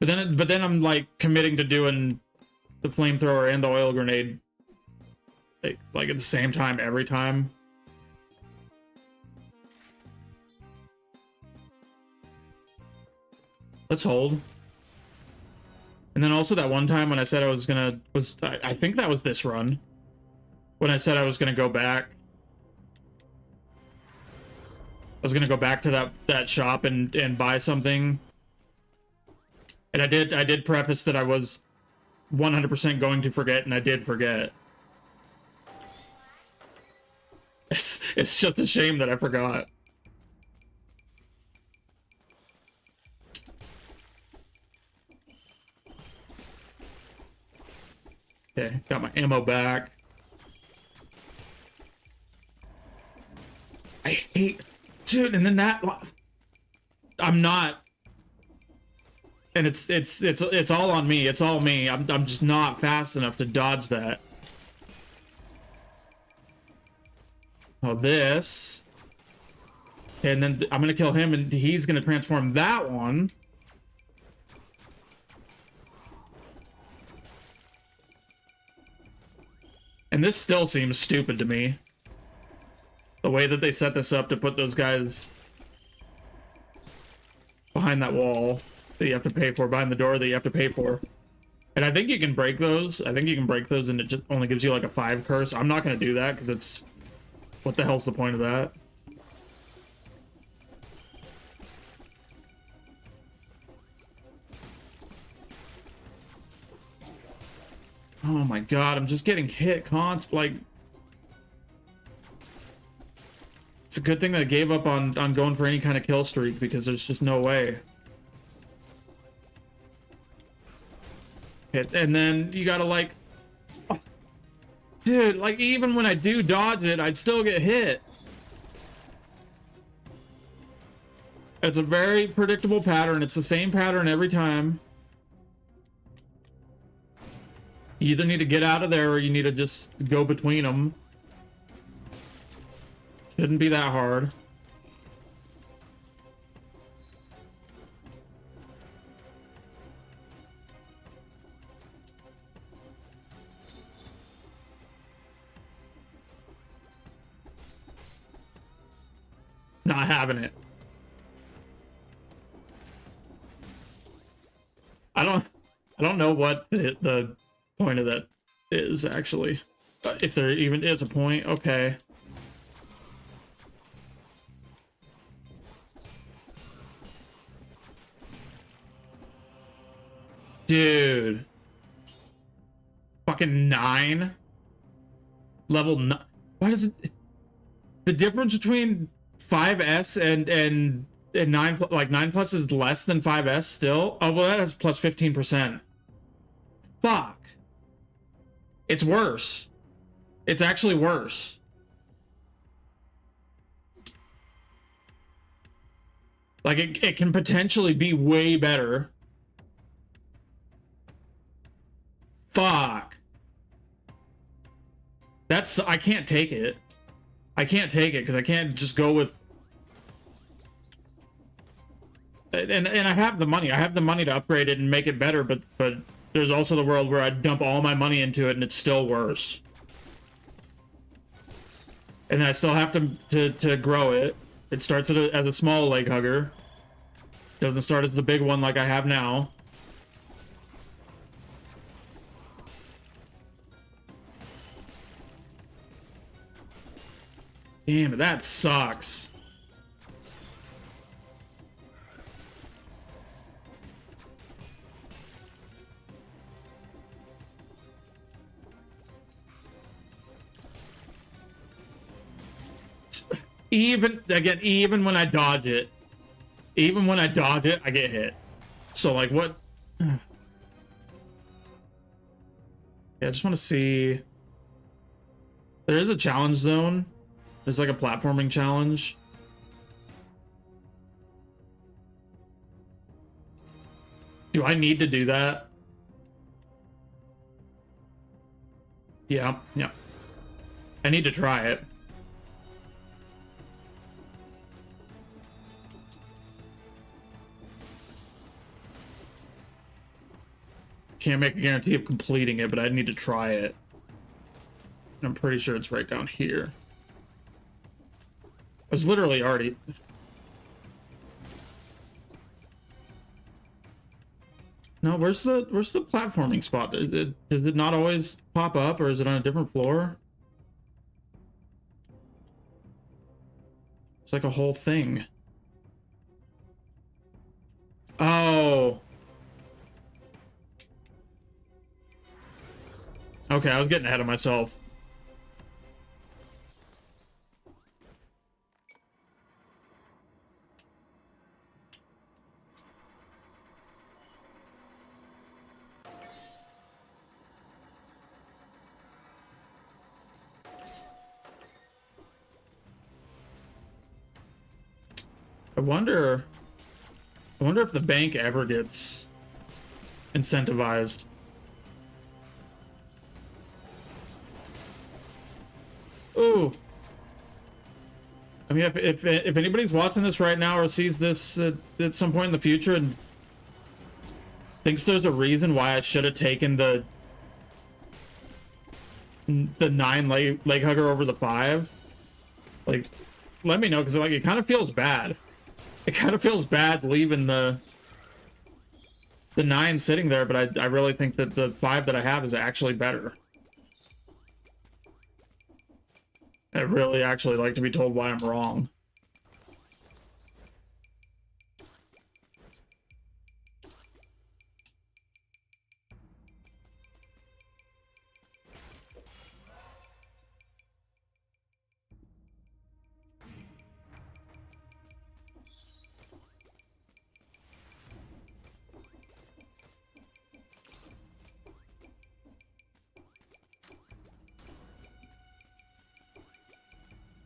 But then I'm like committing to doing the flamethrower and the oil grenade like at the same time every time. Let's hold. And then also that one time when I said I was gonna I think that was this run. When I said I was gonna go back. I was gonna go back to that shop and buy something. And I did preface that I was 100% going to forget, and I did forget. It's just a shame that I forgot. Okay, got my ammo back. I hate... Dude, and then that... I'm not... And it's all on me. It's all me. I'm just not fast enough to dodge that. Oh, this. And then I'm gonna kill him, and he's gonna transform that one. And this still seems stupid to me. The way that they set this up to put those guys behind behind that wall that you have to pay for, behind the door that you have to pay for. And I think you can break those. I think you can break those and it just only gives you like a 5 curse. I'm not going to do that because it's... What the hell's the point of that? Oh my god, I'm just getting hit like... It's a good thing that I gave up on going for any kind of kill streak because there's just no way. And then you gotta like... Oh, dude, like even when I do dodge it, I'd still get hit. It's a very predictable pattern. It's the same pattern every time. You either need to get out of there or you need to just go between them. Shouldn't be that hard. Not having it. I don't know what the point of that is actually. If there even is a point, okay. Dude. Fucking 9. Level 9. Why does it... The difference between 5S and 9, like 9 plus is less than 5S still? Oh, well, that has plus 15%. Fuck. It's worse. It's actually worse. Like, it can potentially be way better. Fuck. That's... I can't take it. I can't take it because I can't just go with... And I have the money. I have the money to upgrade it and make it better, but there's also the world where I dump all my money into it and it's still worse. And I still have to grow it. It starts as a small leg hugger. Doesn't start as the big one like I have now. Damn, that sucks. Even when I dodge it, I get hit. So like what? Yeah, I just want to see. There is a challenge zone. There's like a platforming challenge. Do I need to do that? Yeah. I need to try it. Can't make a guarantee of completing it, but I need to try it. And I'm pretty sure it's right down here. I was literally already... No, where's the platforming spot? Does it not always pop up, or is it on a different floor? It's like a whole thing. Oh. Okay, I was getting ahead of myself. I wonder if the bank ever gets incentivized. Ooh. I mean, if anybody's watching this right now or sees this at some point in the future and thinks there's a reason why I should have taken the 9 leg hugger over the 5, like, let me know, because like it kind of feels bad. It kind of feels bad leaving the 9 sitting there, but I really think that the 5 that I have is actually better. I'd really actually like to be told why I'm wrong.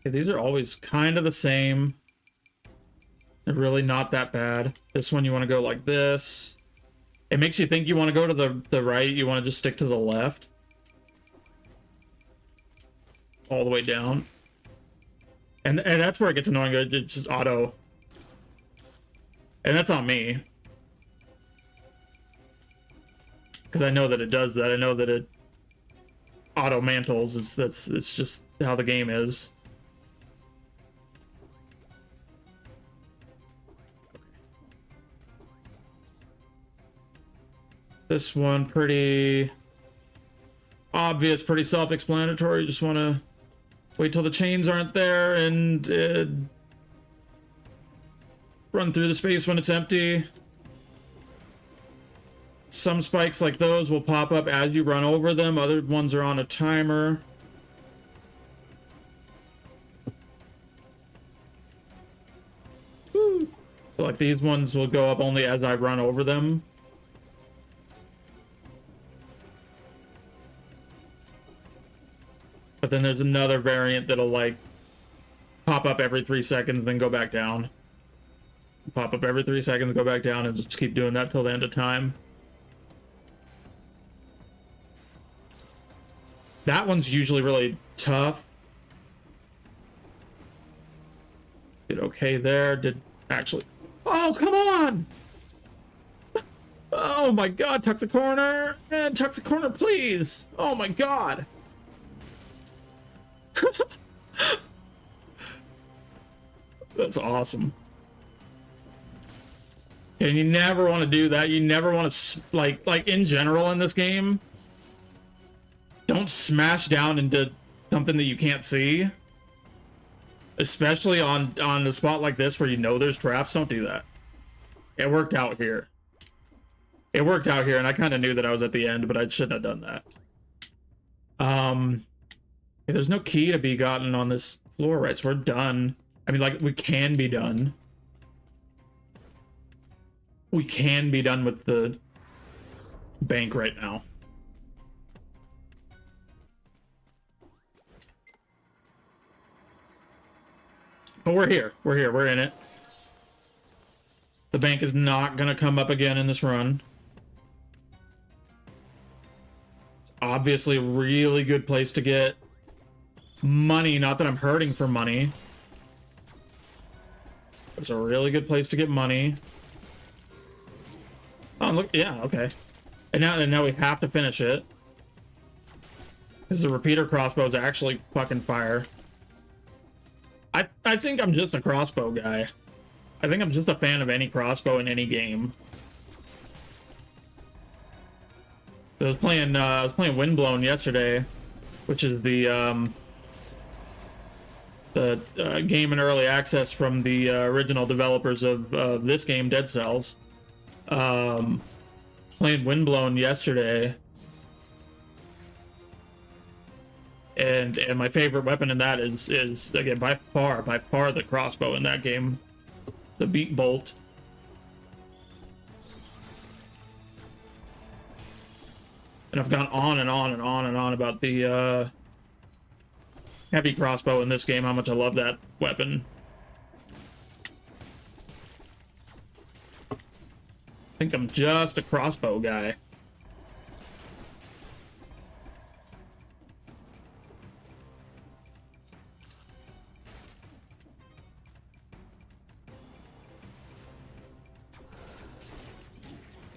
Okay, these are always kind of the same. They're really not that bad. This one you want to go like this. It makes you think you want to go to the right. You want to just stick to the left. All the way down. And that's where it gets annoying. It's just auto. And that's on me. Because I know that it does that. I know that it auto mantles. It's just how the game is. This one pretty obvious, pretty self-explanatory. Just want to wait till the chains aren't there and run through the space when it's empty. Some spikes like those will pop up as you run over them. Other ones are on a timer. Woo. So like these ones will go up only as I run over them. But then there's another variant that'll like pop up every 3 seconds, then go back down. Pop up every 3 seconds, go back down, and just keep doing that till the end of time. That one's usually really tough. Did okay there. Did actually. Oh, come on! Oh my god, tuck the corner! And tuck the corner, please! Oh my god! That's awesome. And you never want to do that. You never want to, like in general in this game, don't smash down into something that you can't see. Especially on a spot like this where you know there's traps. Don't do that. It worked out here. It worked out here, and I kind of knew that I was at the end, but I shouldn't have done that. There's no key to be gotten on this floor, right? So we're done. I mean, like, we can be done. We can be done with the bank right now. But we're here. We're here. We're in it. The bank is not going to come up again in this run. Obviously, a really good place to get money. Not that I'm hurting for money. It's a really good place to get money. Oh, look. Yeah, okay. And now we have to finish it. Because the repeater crossbow is actually fucking fire. I think I'm just a crossbow guy. I think I'm just a fan of any crossbow in any game. I was playing Windblown yesterday, which is the game in early access from the original developers of this game, Dead Cells. Playing Windblown yesterday, and my favorite weapon in that is again by far the crossbow in that game, the beat bolt. And I've gone on and on and on and on about the heavy crossbow in this game, how much I love that weapon. I think I'm just a crossbow guy.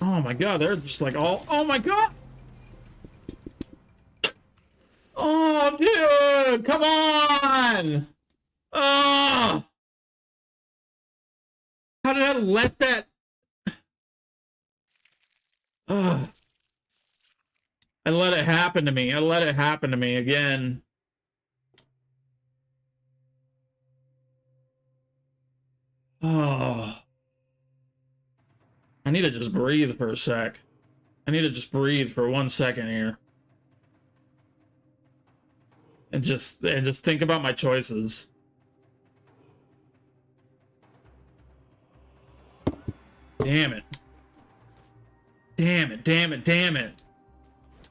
Oh my god, they're just like all... Oh my god! Oh, dude! Come on! Oh! How did I let that? Ugh. I let it happen to me. I let it happen to me again. Oh. I need to just breathe for a sec. I need to just breathe for 1 second here. And just think about my choices. Damn it. Damn it, damn it, damn it.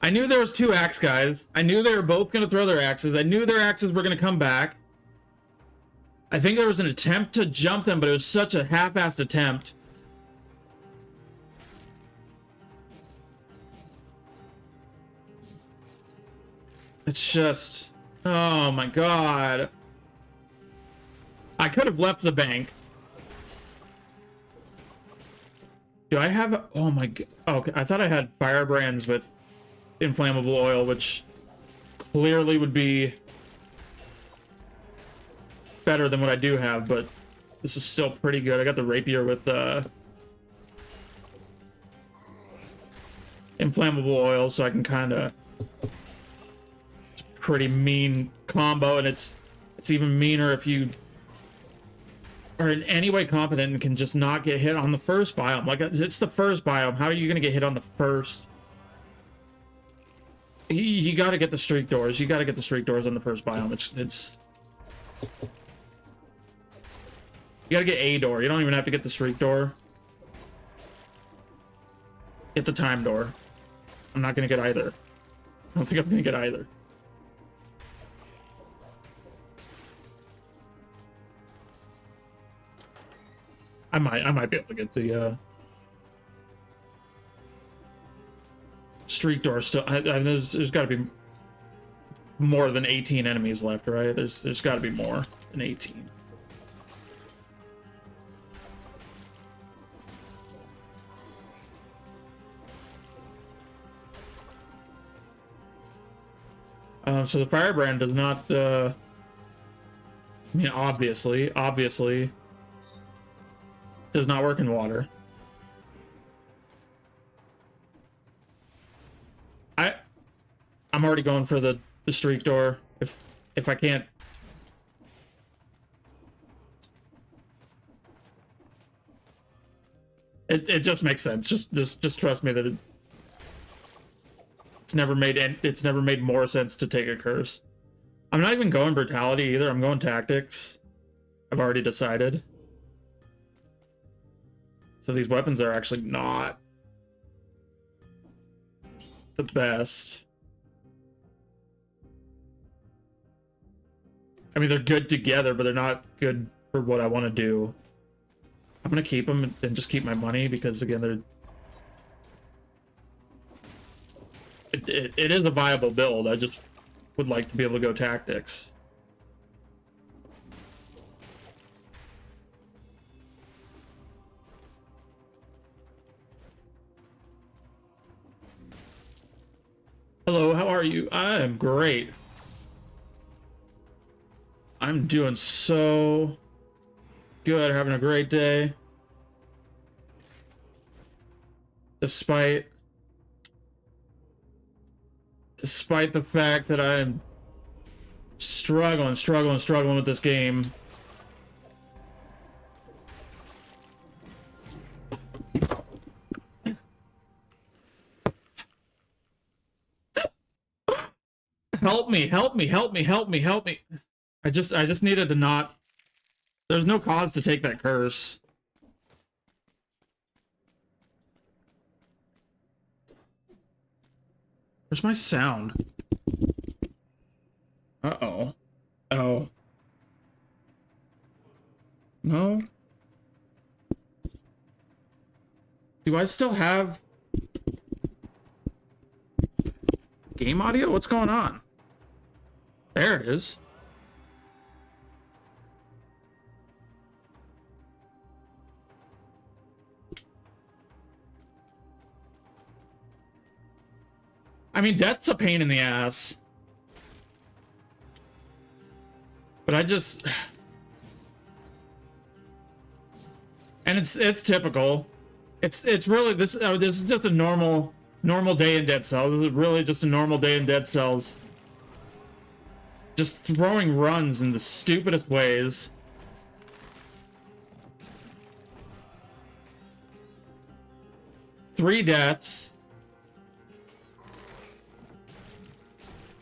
I knew there was 2 axe guys. I knew they were both going to throw their axes. I knew their axes were going to come back. I think there was an attempt to jump them, but it was such a half-assed attempt. It's just... Oh my god. I could have left the bank. Do I have... Oh my god. Okay, I thought I had firebrands with inflammable oil, which clearly would be better than what I do have, but this is still pretty good. I got the rapier with inflammable oil, so I can kind of... It's a pretty mean combo, and it's even meaner if you are in any way competent and can just not get hit on the first biome. Like, it's the first biome. How are you going to get hit on the first? You got to get the streak doors. You got to get the streak doors on the first biome. It's... You got to get a door. You don't even have to get the streak door. Get the time door. I'm not going to get either. I don't think I'm going to get either. I might be able to get the streak door still. There's got to be more than 18 enemies left, right? There's got to be more than 18. So the firebrand does not, I mean, obviously, does not work in water. I'm already going for the streak door if I can't. It just makes sense. Just trust me that it's never made more sense to take a curse. I'm not even going brutality either. I'm going tactics. I've already decided. So these weapons are actually not the best. I mean, they're good together, but they're not good for what I want to do. I'm going to keep them and just keep my money because, again, they're... It is a viable build. I just would like to be able to go tactics. Hello, how are you? I am great. I'm doing so good, having a great day. Despite the fact that I'm struggling with this game. Help me. I just needed to not... There's no cause to take that curse. Where's my sound? Uh-oh. Oh. No? Do I still have game audio? What's going on? There it is. I mean, death's a pain in the ass. But I just... And it's typical. It's really this is just a normal day in Dead Cells. This is really just a normal day in Dead Cells. Just throwing runs in the stupidest ways. Three deaths.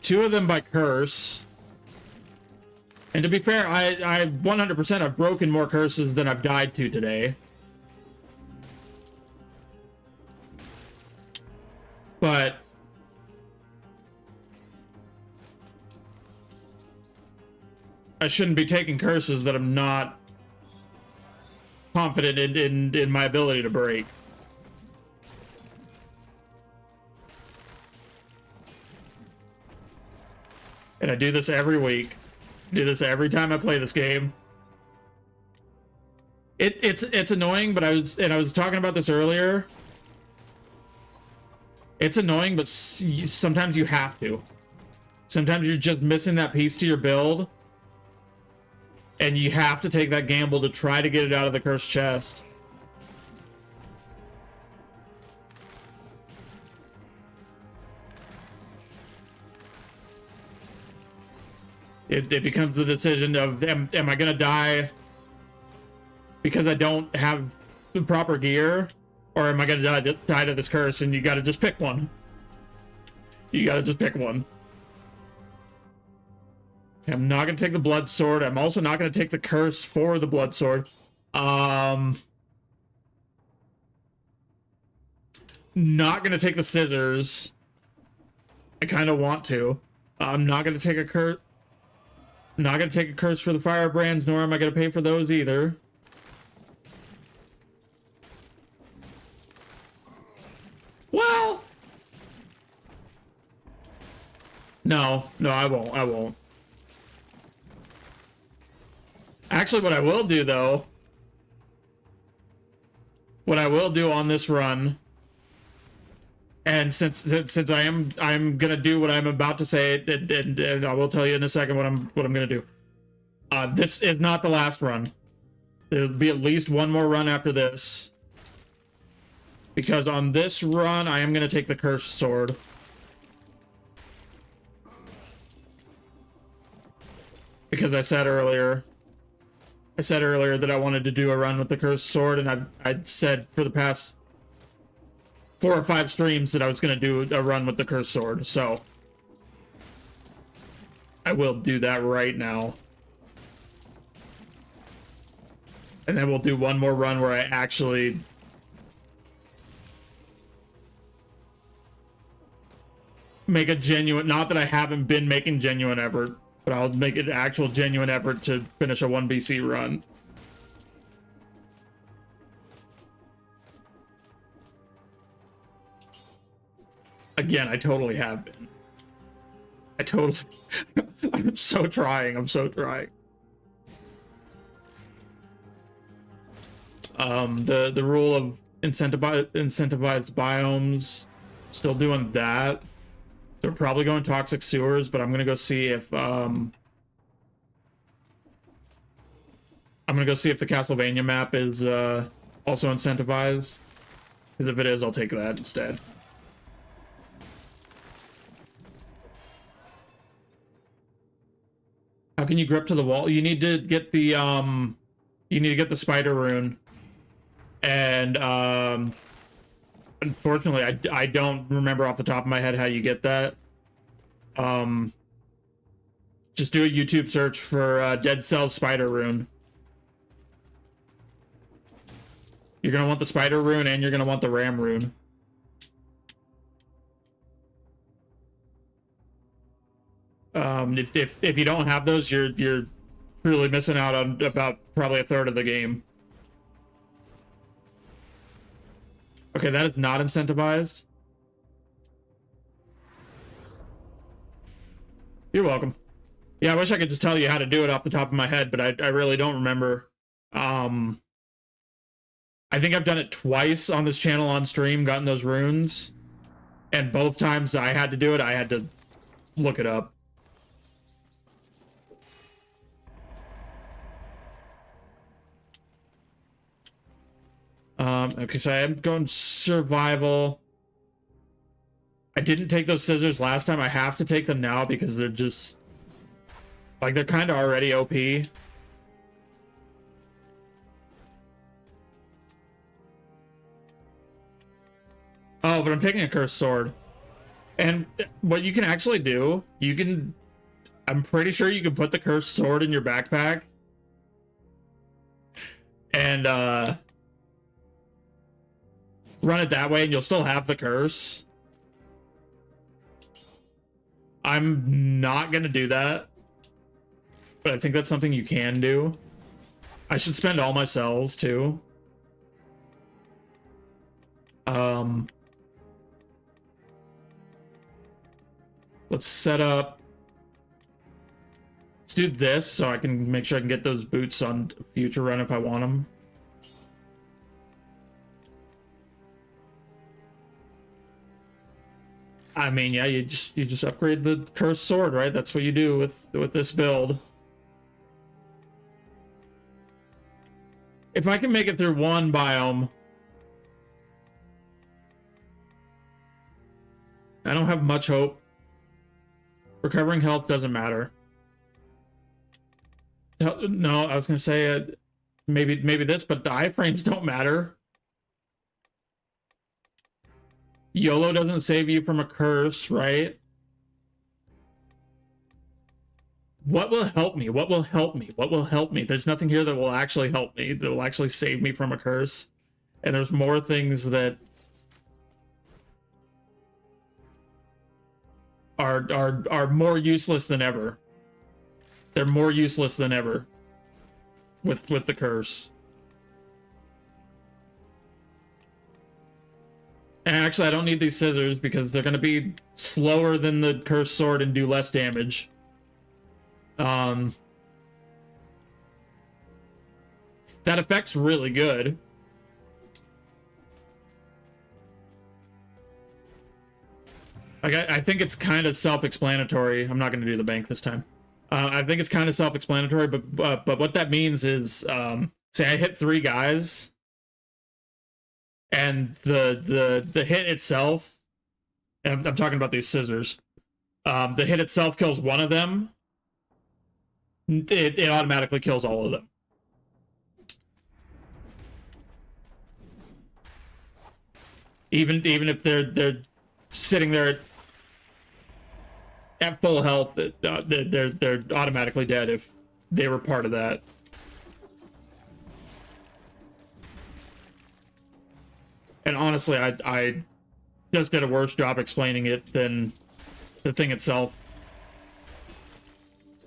Two of them by curse. And to be fair, I 100% I've broken more curses than I've died to today. But I shouldn't be taking curses that I'm not confident in my ability to break. And I do this every week. I do this every time I play this game. It's annoying, but I was talking about this earlier. It's annoying, but sometimes you have to. Sometimes you're just missing that piece to your build. And you have to take that gamble to try to get it out of the cursed chest. It becomes the decision of, am I going to die because I don't have the proper gear? Or am I going to die to this curse? And you got to just pick one. You got to just pick one. I'm not going to take the blood sword. I'm also not going to take the curse for the blood sword. Not going to take the scissors. I kind of want to. I'm not going to take a curse. Not going to take a curse for the firebrands, nor am I going to pay for those either. Well, no, I won't. Actually, what I will do though, what I will do on this run, and since I'm gonna do what I'm about to say, and I will tell you in a second what I'm gonna do. This is not the last run. There'll be at least one more run after this. Because on this run, I am going to take the cursed sword. Because I said earlier that I wanted to do a run with the cursed sword, and I'd said for the past 4 or 5 streams that I was going to do a run with the cursed sword, so I will do that right now. And then we'll do one more run where I actually make a genuine, not that I haven't been making genuine effort, but I'll make an actual genuine effort to finish a 1BC run. Again, I totally have been. I'm so trying. The rule of incentivized biomes, still doing that. They're probably going toxic sewers, but I'm gonna go see if I'm gonna go see if the Castlevania map is also incentivized. Because if it is, I'll take that instead. How can you grip to the wall? You need to get the spider rune. And unfortunately, I don't remember off the top of my head how you get that. Just do a YouTube search for Dead Cells Spider Rune. You're gonna want the Spider Rune and you're gonna want the Ram Rune. If you don't have those, you're truly missing out on about probably a third of the game. Okay, that is not incentivized. You're welcome. Yeah, I wish I could just tell you how to do it off the top of my head, but I really don't remember. I think I've done it twice on this channel on stream, gotten those runes. And both times I had to do it, I had to look it up. Okay, so I am going survival. I didn't take those scissors last time. I have to take them now because they're just... like, they're kind of already OP. Oh, but I'm taking a cursed sword. And what you can actually do, you can... I'm pretty sure you can put the cursed sword in your backpack. And, run it that way, and you'll still have the curse. I'm not gonna do that. But I think that's something you can do. I should spend all my cells, too. Let's set up... let's do this so I can make sure I can get those boots on future run if I want them. I mean, yeah, you just upgrade the cursed sword, right? That's what you do with this build. If I can make it through one biome, I don't have much hope. Recovering health doesn't matter. No, I was gonna say maybe this, but the iframes don't matter. YOLO doesn't save you from a curse, right? What will help me? What will help me? What will help me? There's nothing here that will actually help me, that will actually save me from a curse. And there's more things that are more useless than ever. They're more useless than ever with the curse. And actually, I don't need these scissors because they're going to be slower than the cursed sword and do less damage. That effect's really good. Like, I think it's kind of self-explanatory. I'm not going to do the bank this time. I think it's kind of self-explanatory, but what that means is, say I hit 3 guys, and the hit itself, and I'm talking about these scissors, the hit itself kills one of them, it automatically kills all of them. Even if they're sitting there at full health, they're automatically dead if they were part of that. And honestly, I just did a worse job explaining it than the thing itself.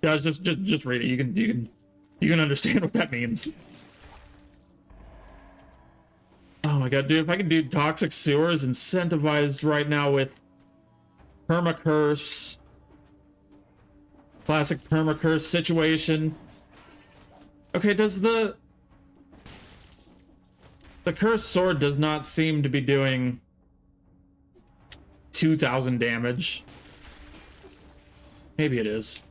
Yeah, just read it. You can understand what that means. Oh my god, dude! If I can do toxic sewers incentivized right now with permacurse, classic permacurse situation. Okay, does the cursed sword does not seem to be doing 2,000 damage. Maybe it is.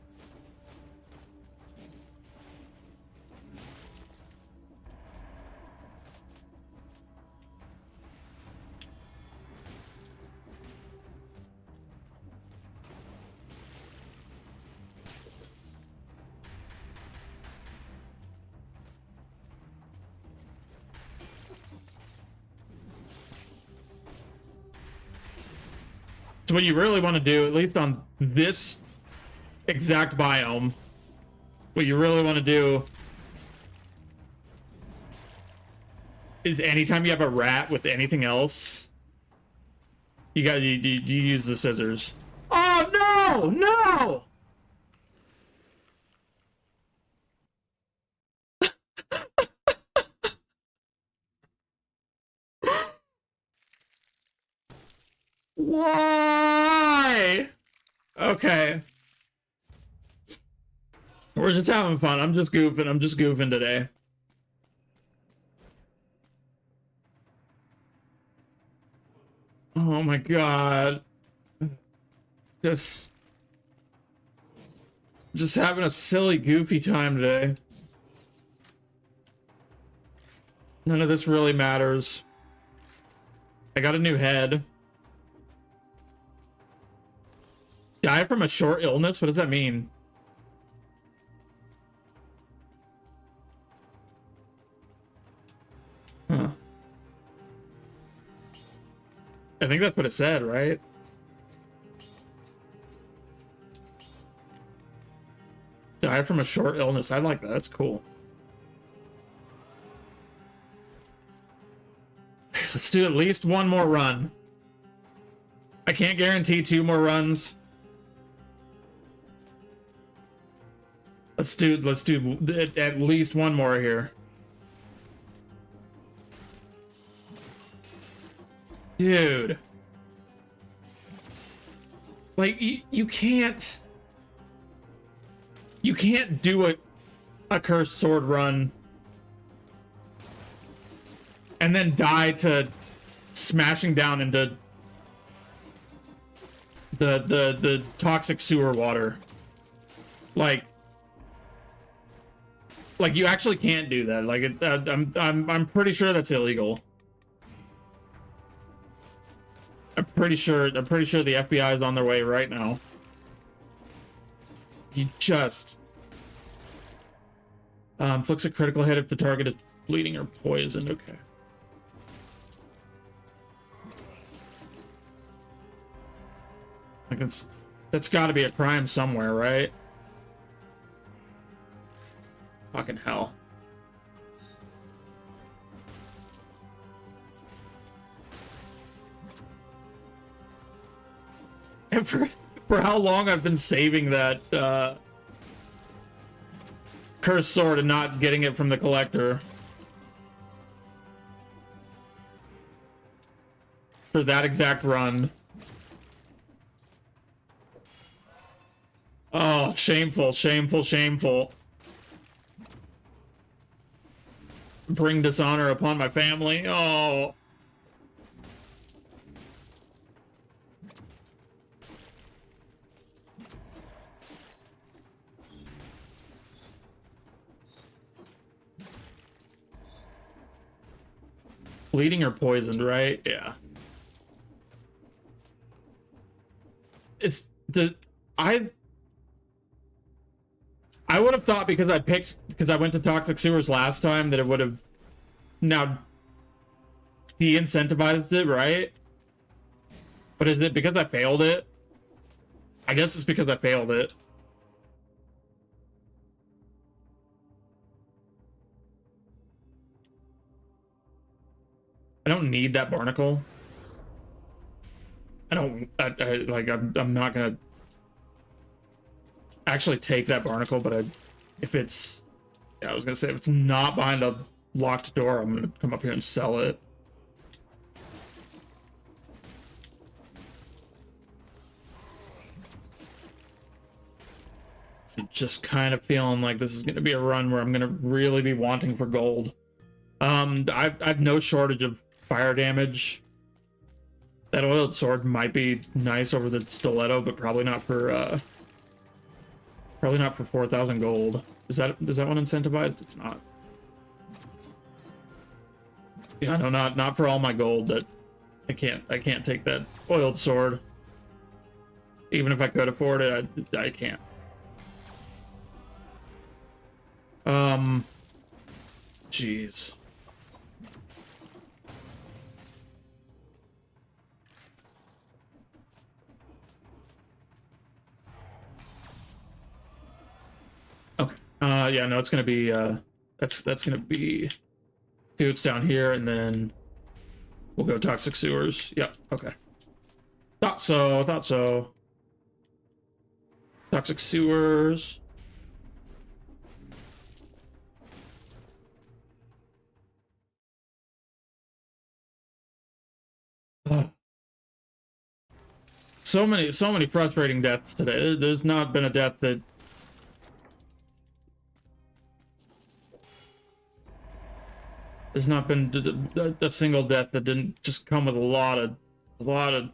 So what you really want to do, at least on this exact biome, what you really want to do is anytime you have a rat with anything else, you use the scissors. Oh no! No! Why? Okay. We're just having fun. I'm just goofing. I'm just goofing today. Oh my god. Just having a silly, goofy time today. None of this really matters. I got a new head. Die from a short illness? What does that mean? Huh. I think that's what it said, right? Die from a short illness. I like that. That's cool. Let's do at least one more run. I can't guarantee 2 more runs. Let's do at least one more here. Dude. Like, you can't do a cursed sword run and then die to smashing down into the toxic sewer water. Like you actually can't do that. Like I'm pretty sure that's illegal. I'm pretty sure the FBI is on their way right now. You just inflicts a critical hit if the target is bleeding or poisoned. Okay. Like that's got to be a crime somewhere, right? Fucking hell. And for how long I've been saving that cursed sword and not getting it from the collector. For that exact run. Oh, shameful, shameful, shameful. Bring dishonor upon my family. Oh. Bleeding or poisoned, right? Yeah. It's the I would have thought because I went to Toxic Sewers last time that it would have now de-incentivized it, right? But is it because I failed it? I guess it's because I failed it. I don't need that barnacle. I'm not gonna actually take that barnacle, but if it's, yeah, I was gonna say if it's not behind a locked door, I'm gonna come up here and sell it. So just kind of feeling like this is gonna be a run where I'm gonna really be wanting for gold. I've no shortage of fire damage. That oiled sword might be nice over the stiletto, but probably not for 4,000 gold. Does that one incentivized? It's not. Yeah, no, not for all my gold. That I can't take that oiled sword. Even if I could afford it, I can't. Jeez. Okay. Yeah, no, it's gonna be that's gonna be it's down here, and then we'll go Toxic Sewers. Yep. Okay. Thought so. Toxic Sewers. Ugh. So many frustrating deaths today. There's not been a death that there's not been a single death that didn't just come with a lot of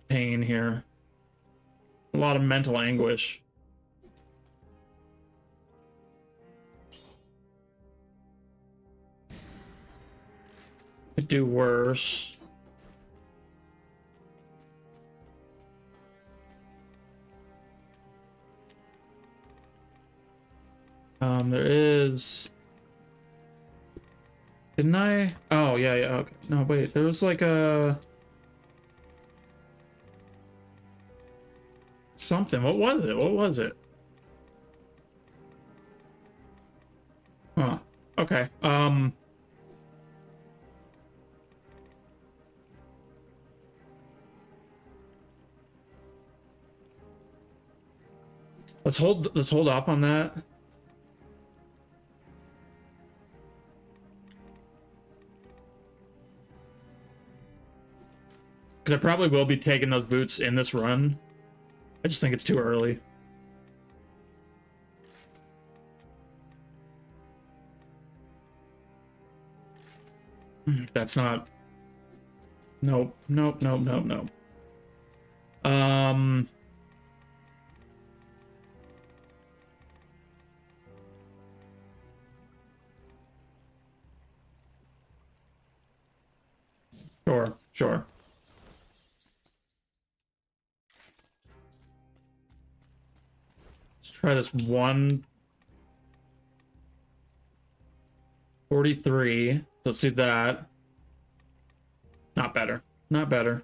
pain here. A lot of mental anguish. Could do worse. There is... Didn't I? Oh, yeah, yeah, okay. No, wait, there was like a... Something. What was it? What was it? Huh. Okay. Let's hold off on that. Because I probably will be taking those boots in this run. I just think it's too early. That's not... Nope, nope, nope, nope, nope. Sure, sure. Let's try this 143. Let's do that. Not better. Not better.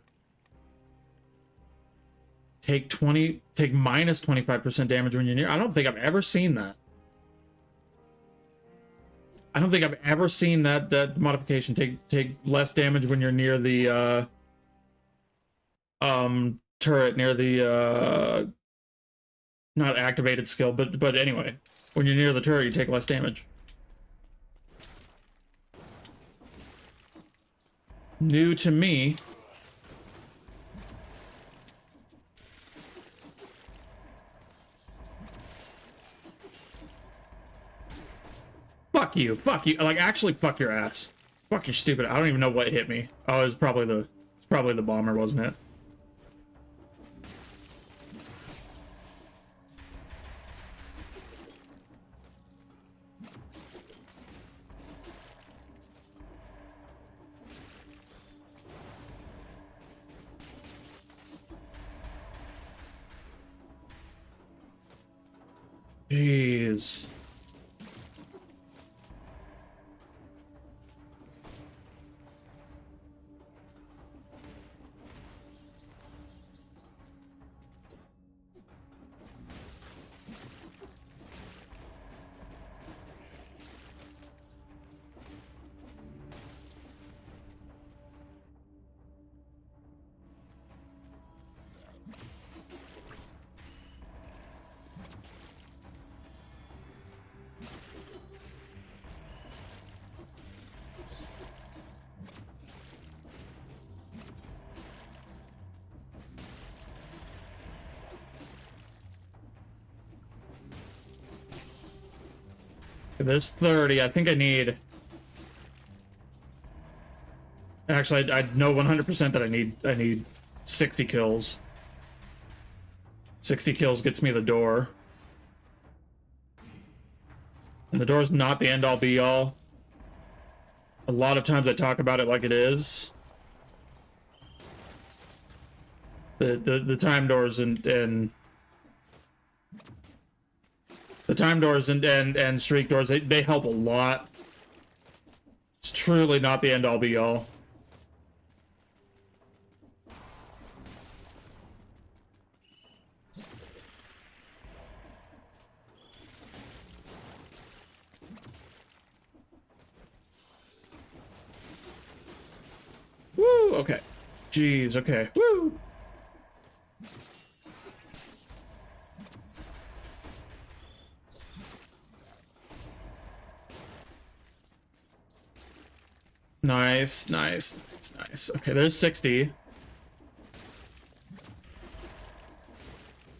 Take minus 25% damage when you're near. I don't think I've ever seen that. I don't think I've ever seen that modification. Take less damage when you're near the turret, near the not activated skill, but anyway, when you're near the turret, you take less damage. New to me. Fuck you. Fuck you. Like, actually, fuck your ass. Fuck, you're stupid. I don't even know what hit me. Oh, it's probably the bomber, wasn't it? Jeez. There's 30. I think I need... Actually, I know 100% that I need 60 kills. 60 kills gets me the door. And the door's not the end-all be-all. A lot of times I talk about it like it is. The time doors and the time doors and streak doors, they help a lot. It's truly not the end-all be-all. Woo, okay. Jeez, okay. Woo! Nice, nice, nice, nice. Okay, there's 60.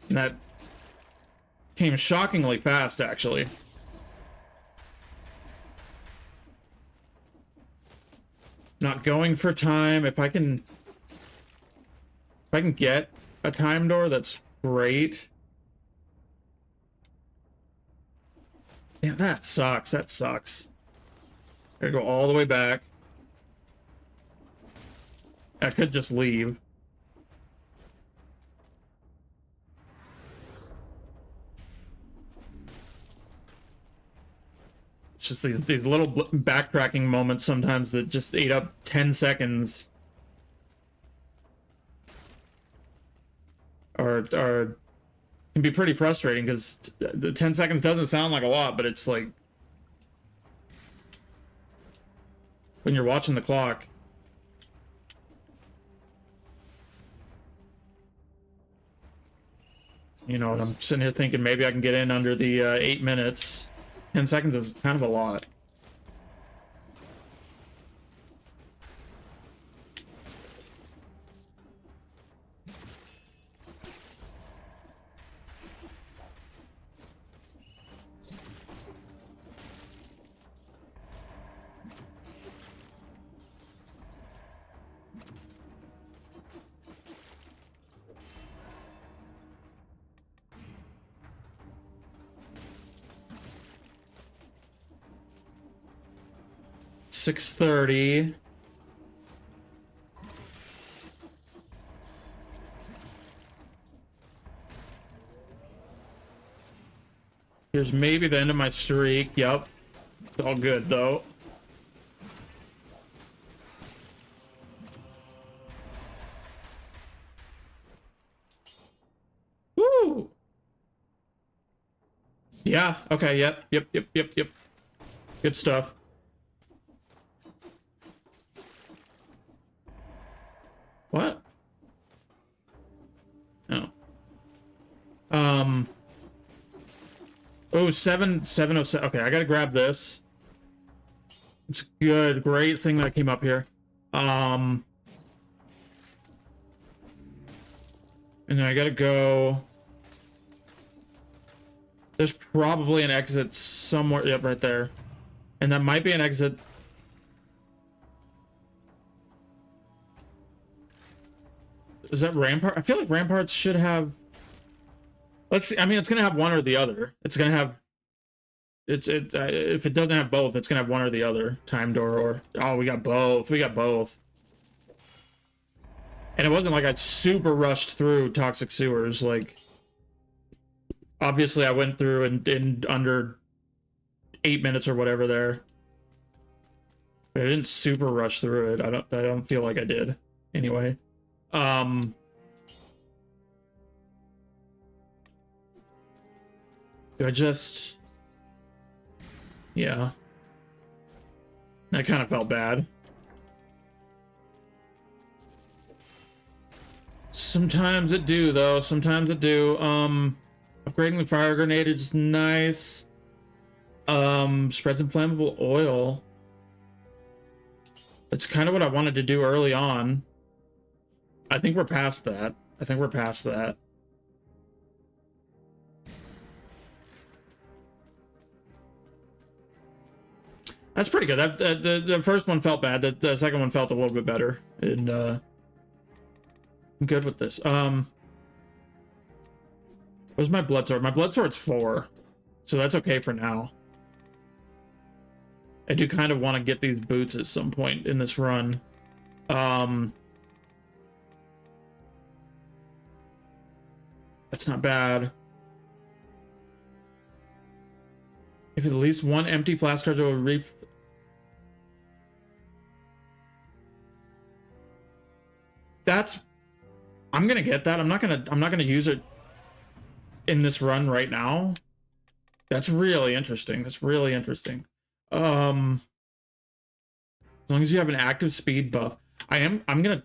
And that came shockingly fast, actually. Not going for time. If I can get a time door, that's great. Yeah, that sucks. That sucks. Gotta go all the way back. I could just leave. It's just these little backtracking moments sometimes that just ate up 10 seconds. Or can be pretty frustrating because the 10 seconds doesn't sound like a lot, but it's like when you're watching the clock. You know, and I'm sitting here thinking maybe I can get in under the 8 minutes. 10 seconds is kind of a lot. $6:30. Here's maybe the end of my streak. Yep. It's all good though. Woo! Yeah, okay, yep. Good stuff. What? Oh. Oh, 707. Okay, I gotta grab this. It's good. Great thing that came up here. And then I gotta go. There's probably an exit somewhere. Yep, right there. And that might be an exit. Is that Rampart? I feel like Ramparts should have. Let's see. I mean, it's gonna have one or the other. It's gonna have. If it doesn't have both, it's gonna have one or the other. Time door or. Oh, we got both. We got both. And it wasn't like I super rushed through Toxic Sewers. Like, obviously, I went through in under 8 minutes or whatever there. But I didn't super rush through it. I don't feel like I did. Anyway. Do I just... Yeah. I kind of felt bad. Sometimes it do, though. Sometimes it do. Upgrading the fire grenade is nice. Spread some flammable oil. That's kind of what I wanted to do early on. I think we're past that. I think we're past that. That's pretty good. The first one felt bad. The second one felt a little bit better. And I'm good with this. Where's my blood sword? My blood sword's 4, so that's okay for now. I do kind of want to get these boots at some point in this run. That's not bad. If at least one empty flask card will That's... I'm gonna get that. I'm not gonna use it in this run right now. That's really interesting. That's really interesting. As long as you have an active speed buff. I'm gonna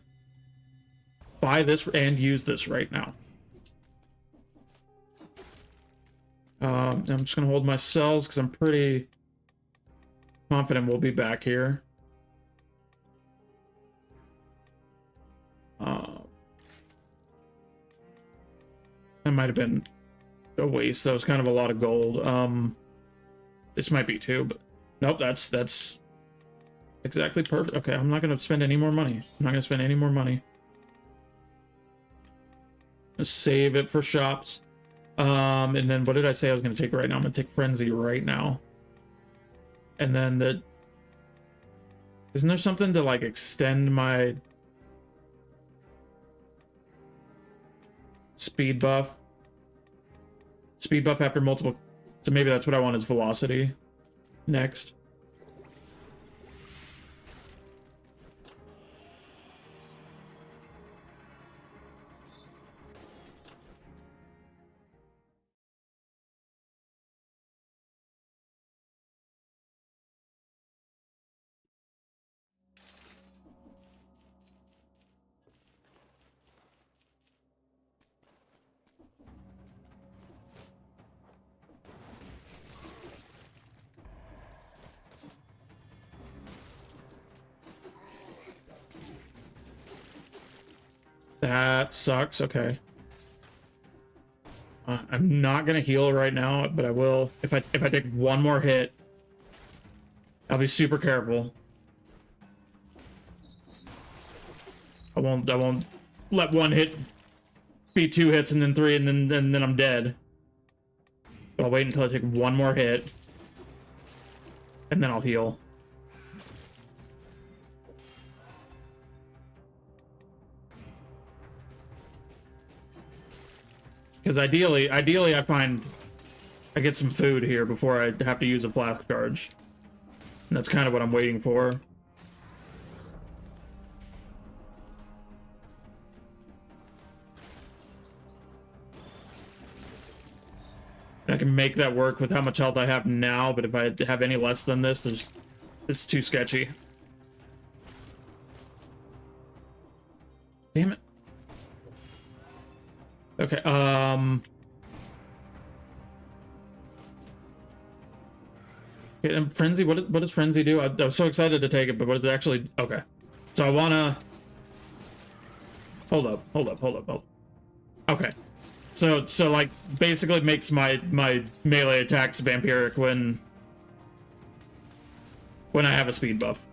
buy this and use this right now. I'm just gonna hold my cells because I'm pretty confident we'll be back here. That might have been a waste. That was kind of a lot of gold. This might be too, but nope. That's exactly perfect. Okay, I'm not gonna spend any more money. I'm not gonna spend any more money. Just save it for shops. And then what did I say I was gonna take right now? I'm gonna take Frenzy right now. And then isn't there something to like extend my Speed buff. Speed buff after multiple... So maybe that's what I want is velocity next. That sucks. Okay. I'm not gonna heal right now, but I will. If I take one more hit, I'll be super careful. I won't let one hit be 2 hits and then 3 and then I'm dead. But I'll wait until I take one more hit, and then I'll heal. Because ideally I find I get some food here before I have to use a flash charge. And that's kind of what I'm waiting for. I can make that work with how much health I have now, but if I have any less than this, it's too sketchy. Damn it. Okay, okay, and Frenzy, what does Frenzy do? I was so excited to take it, but what is it actually? Okay. So I wanna... Hold up. Okay. So like, basically makes my melee attacks vampiric when I have a speed buff.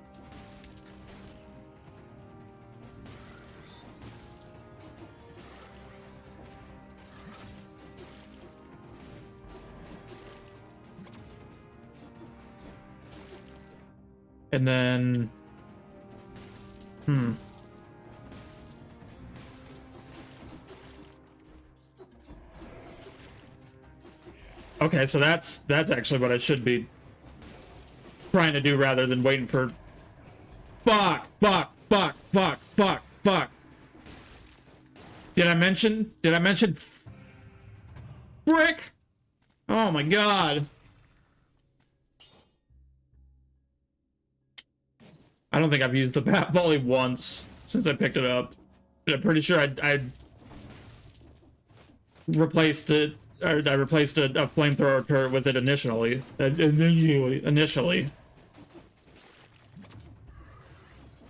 And then... Okay, so that's actually what I should be trying to do rather than waiting for... Fuck! Did I mention... Frick! Oh my god. I don't think I've used the bat volley once since I picked it up. But I'm pretty sure I replaced it. I replaced a flamethrower turret with it initially. Initially.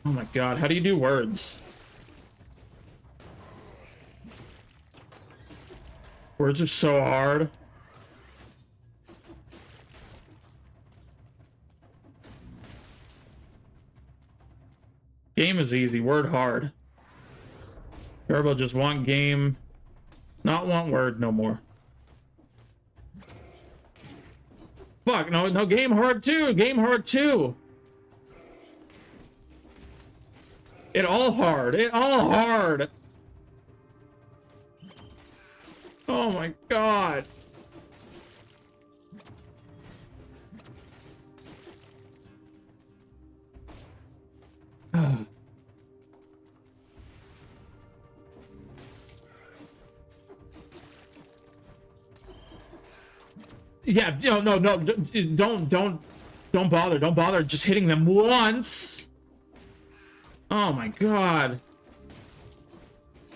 Oh my god, how do you do words? Words are so hard. Game is easy, word hard. Garbo just want game, not want word no more. Fuck, no, game hard too, game hard too. It all hard. Oh my god. Yeah, no, don't bother just hitting them once. Oh my god.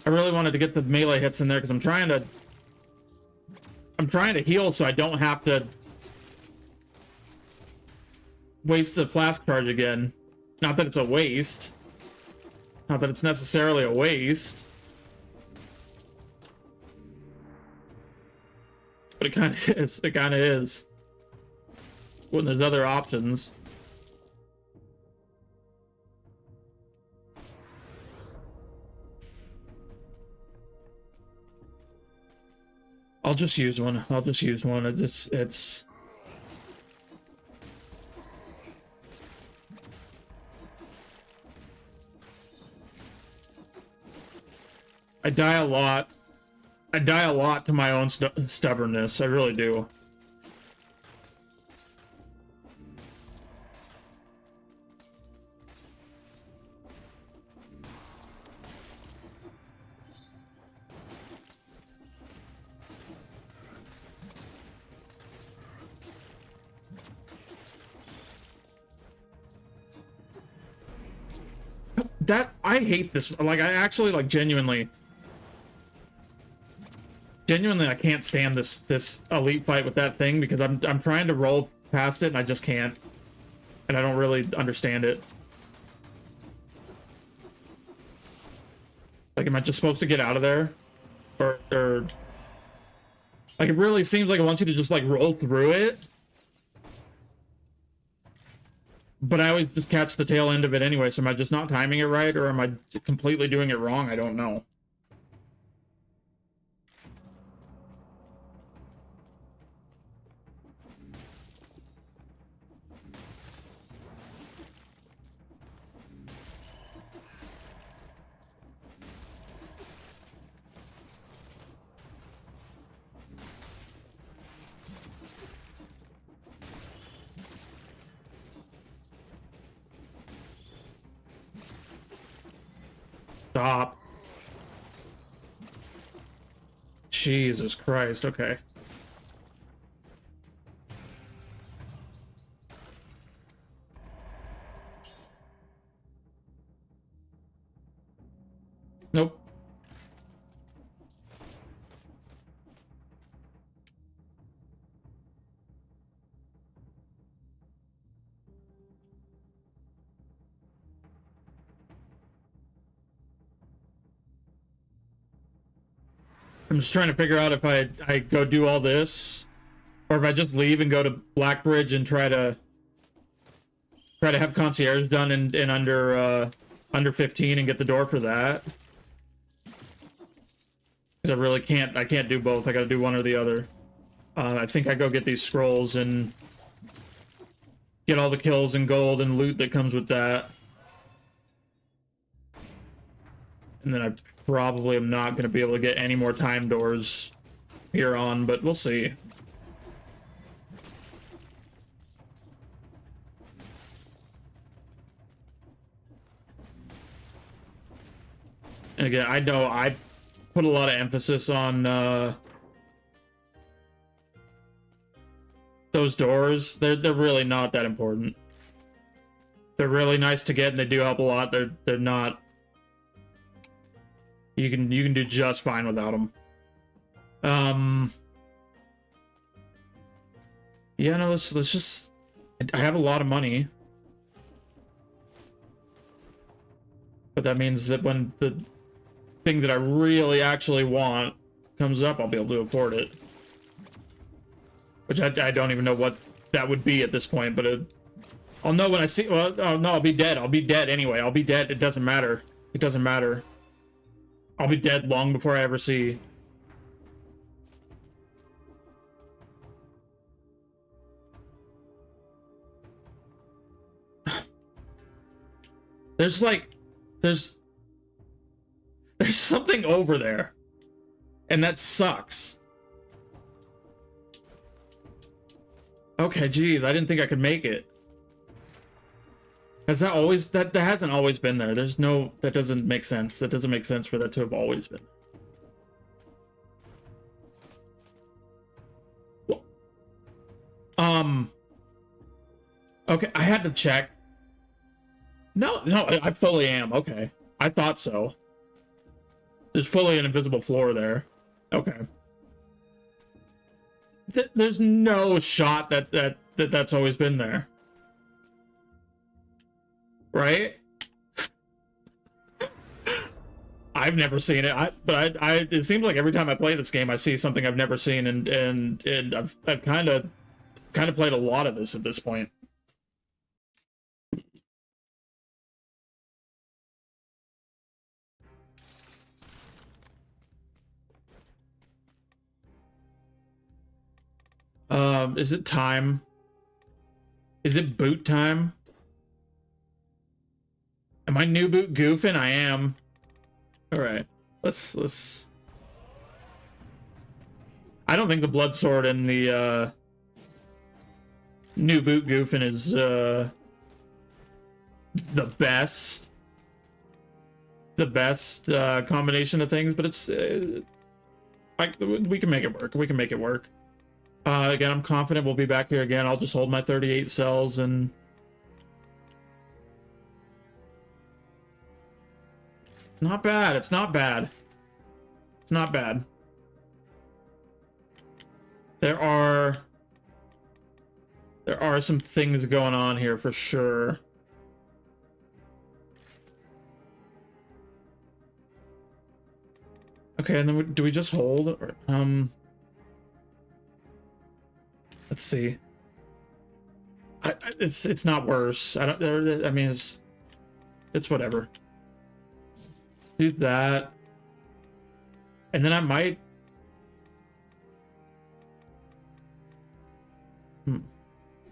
I really wanted to get the melee hits in there because I'm trying to heal so I don't have to waste a flask charge again. Not that it's a waste. Not that it's necessarily a waste. But it kind of is. It kind of is. When there's other options. I'll just use one. It's... I die a lot. I die a lot to my own stubbornness. I really do. I hate this. Like, I actually, like, genuinely, I can't stand this elite fight with that thing because I'm trying to roll past it and I just can't, and I don't really understand it. Like, am I just supposed to get out of there, or like, it really seems like it wants you to just like roll through it, but I always just catch the tail end of it anyway. So am I just not timing it right, or am I completely doing it wrong? I don't know. Stop. Jesus Christ. Okay. Nope. I'm just trying to figure out if I go do all this, or if I just leave and go to Blackbridge and try to have concierge done in under 15 and get the door for that. Because I really can't. I can't do both. I got to do one or the other. I think I go get these scrolls and get all the kills and gold and loot that comes with that. And then I probably am not going to be able to get any more time doors here on, but we'll see. And again, I know I put a lot of emphasis on those doors. They're really not that important. They're really nice to get and they do help a lot. They're not. You can do just fine without them. Yeah, no, let's just. I have a lot of money, but that means that when the thing that I really actually want comes up, I'll be able to afford it. Which I don't even know what that would be at this point, but I'll know when I see. Well, oh no, I'll be dead. I'll be dead anyway. I'll be dead. It doesn't matter. It doesn't matter. I'll be dead long before I ever see. There's like, there's something over there, and that sucks. Okay, geez, I didn't think I could make it. Has that always, that hasn't always been there? There's no, that doesn't make sense. That doesn't make sense for that to have always been. Well, okay, I had to check. No, I fully am. Okay, I thought so. There's fully an invisible floor there. Okay. There's no shot that's always been there. Right? I've never seen it. But it seems like every time I play this game, I see something I've never seen, and I've kind of played a lot of this at this point. Is it time? Is it boot time? Am I new boot goofing? I am. All right, let's. I don't think the blood sword and the new boot goofing is the best combination of things, but it's like we can make it work. We can make it work. Again, I'm confident we'll be back here again. I'll just hold my 38 cells and it's not bad. It's not bad. It's not bad. There are some things going on here for sure. Okay, and then do we just hold? Or, let's see. It's not worse. I mean, it's whatever. Do that, and then I might.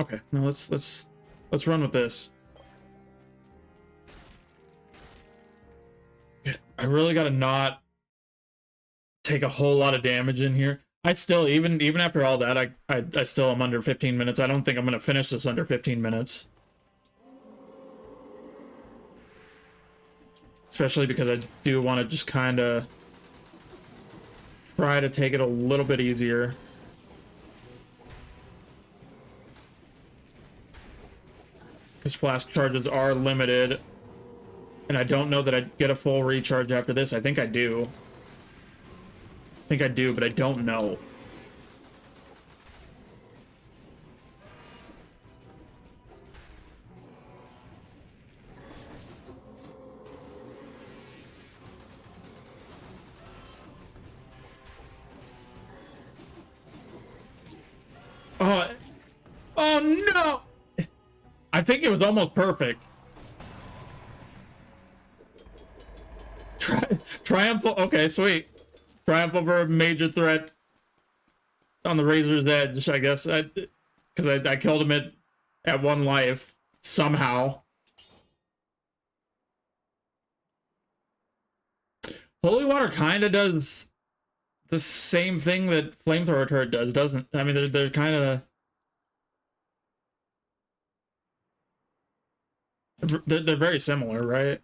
Okay, no, let's run with this. I really gotta not take a whole lot of damage in here. I still, even after all that, I still am under 15 minutes. I don't think I'm gonna finish this under 15 minutes. Especially because I do want to just kind of try to take it a little bit easier. Because flask charges are limited. And I don't know that I'd get a full recharge after this. I think I do. I think I do, but I don't know. Oh no! I think it was almost perfect. Triumphal. Okay, sweet. Triumph over a major threat on the Razor's Edge, I guess. Because I killed him at 1 life somehow. Holy Water kind of does the same thing that Flamethrower Turret does, doesn't? I mean, they're kind of. They're very similar, right?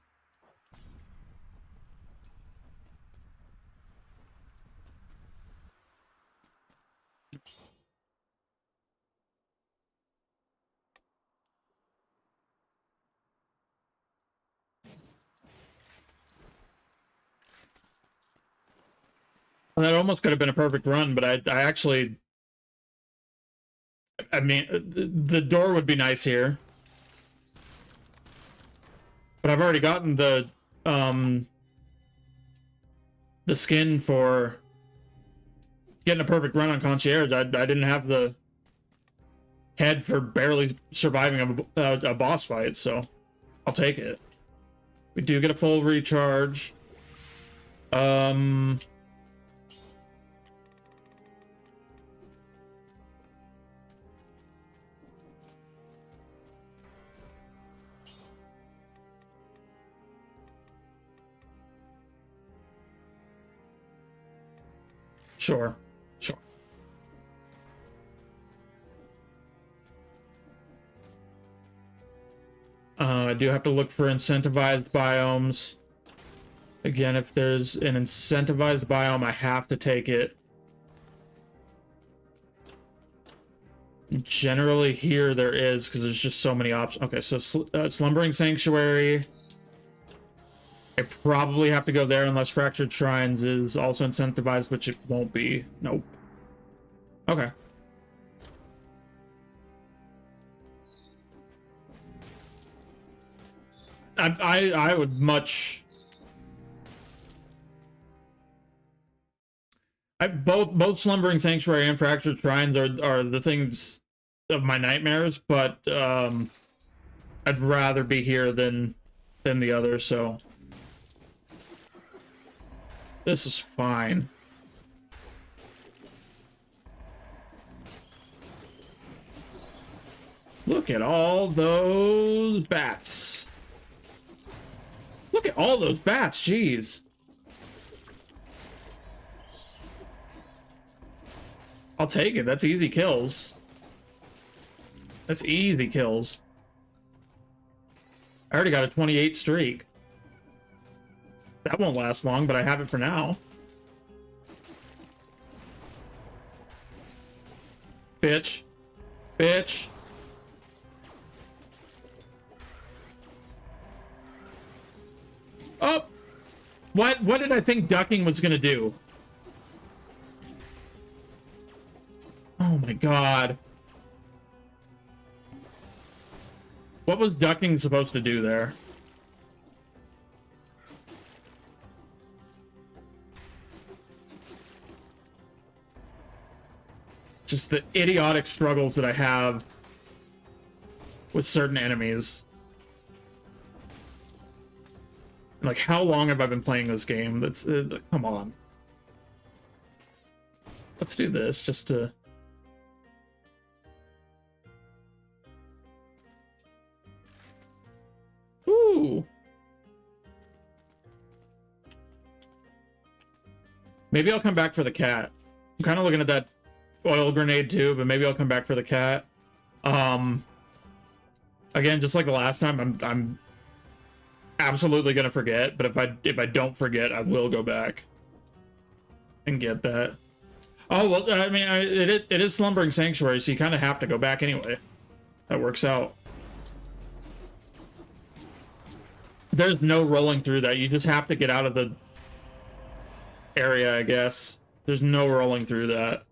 That almost could have been a perfect run, but I actually... I mean, the door would be nice here. But I've already gotten the skin for getting a perfect run on Concierge. I didn't have the head for barely surviving a boss fight, so I'll take it. We do get a full recharge. Sure. I do have to look for incentivized biomes. Again, if there's an incentivized biome, I have to take it. Generally here there is, because there's just so many options. Okay, so Slumbering Sanctuary. I probably have to go there unless Fractured Shrines is also incentivized, which it won't be. Nope. Okay. I would much... both Slumbering Sanctuary and Fractured Shrines are the things of my nightmares, but I'd rather be here than the other, so this is fine. Look at all those bats. Look at all those bats, jeez. I'll take it. That's easy kills. That's easy kills. I already got a 28 streak. That won't last long, but I have it for now. Bitch. Bitch. Oh! What did I think ducking was gonna do? Oh my god. What was ducking supposed to do there? Just the idiotic struggles that I have with certain enemies. Like, how long have I been playing this game? That's come on. Let's do this just to... Ooh. Maybe I'll come back for the cat. I'm kind of looking at that oil grenade too, but maybe I'll come back for the cat. Again, just like the last time, I'm absolutely gonna forget, but if I don't forget, I will go back and get that. Oh well, I mean, it is Slumbering Sanctuary, so you kind of have to go back anyway. That works out. There's no rolling through that. You just have to get out of the area, I guess. There's no rolling through that,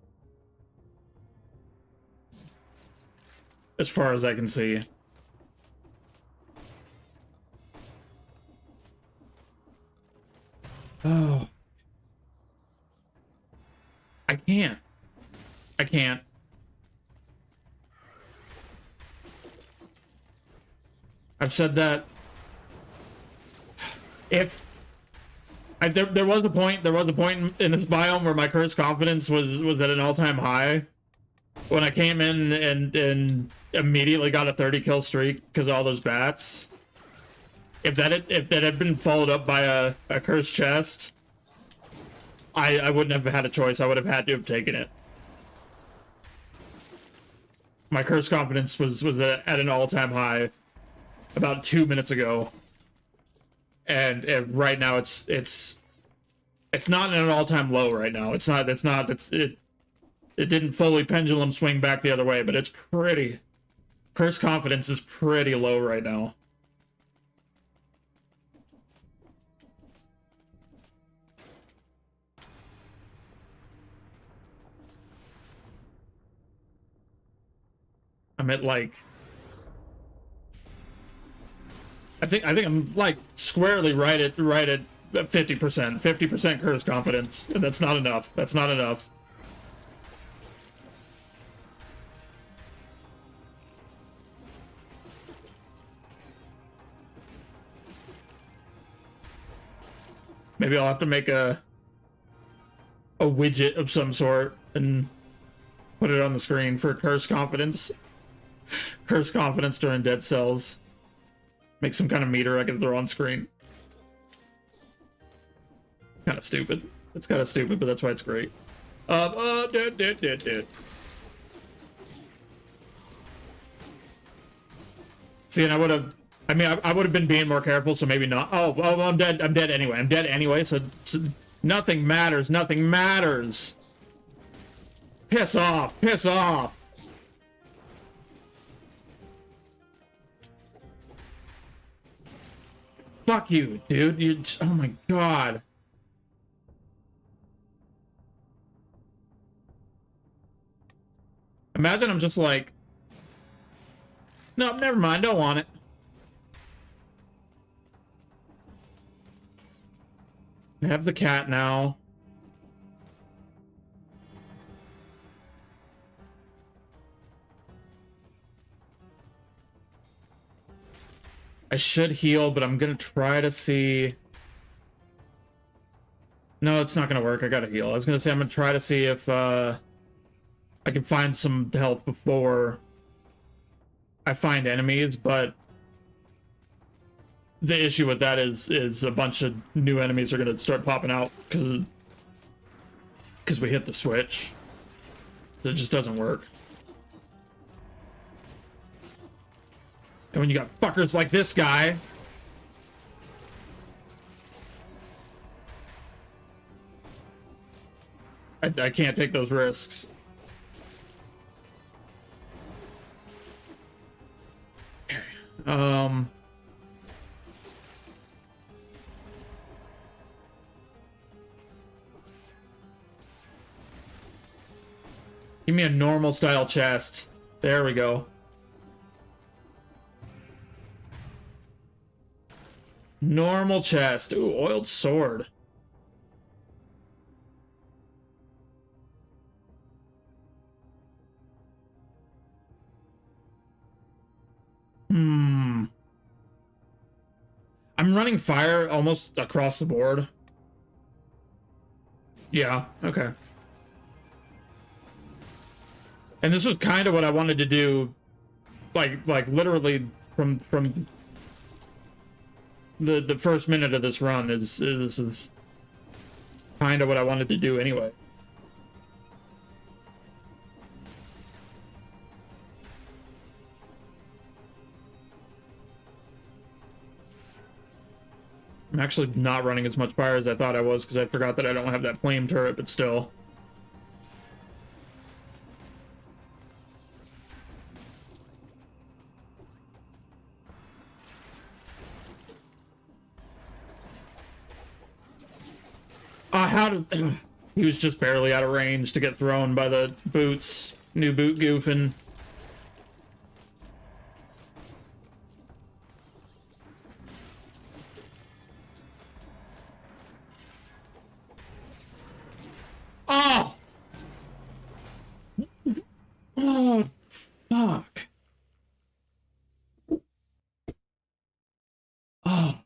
as far as I can see. Oh. I can't. I can't. I've said that. If there was a point in this biome where my cursed confidence was at an all-time high when I came in and immediately got a 30 kill streak because of all those bats. If that had been followed up by a cursed chest, I wouldn't have had a choice. I would have had to have taken it. My cursed confidence was at an all-time high about 2 minutes ago, and right now it's not at an all-time low right now. It didn't fully pendulum swing back the other way, but it's pretty. Cursed confidence is pretty low right now. I'm at like, I think I'm like squarely right at 50% cursed confidence, and that's not enough. That's not enough. Maybe I'll have to make a widget of some sort and put it on the screen for cursed confidence. Cursed confidence during dead cells. Make some kind of meter I can throw on screen. Kind of stupid. It's kind of stupid, but that's why it's great. Dead. See, and I would have been being more careful, so maybe not. Oh, I'm dead. I'm dead anyway. I'm dead anyway, so nothing matters. Nothing matters. Piss off. Piss off. Fuck you, dude. You just, oh my god. Imagine I'm just like, nope, never mind, don't want it. I have the cat now. I should heal, but I'm gonna try to see. No, it's not gonna work. I gotta heal. I was gonna say I'm gonna try to see if I can find some health before I find enemies, but the issue with that is a bunch of new enemies are gonna start popping out because we hit the switch. It just doesn't work. And when you got fuckers like this guy, I can't take those risks. Okay. Give me a normal style chest. There we go. Normal chest. Ooh, oiled sword. I'm running fire almost across the board. Yeah, okay. And this was kind of what I wanted to do, like literally from the first minute of this run this is kind of what I wanted to do anyway. I'm actually not running as much fire as I thought I was because I forgot that I don't have that flame turret, but still. How did... He was just barely out of range to get thrown by the boots. New boot goofing. Oh! Oh, fuck. Oh.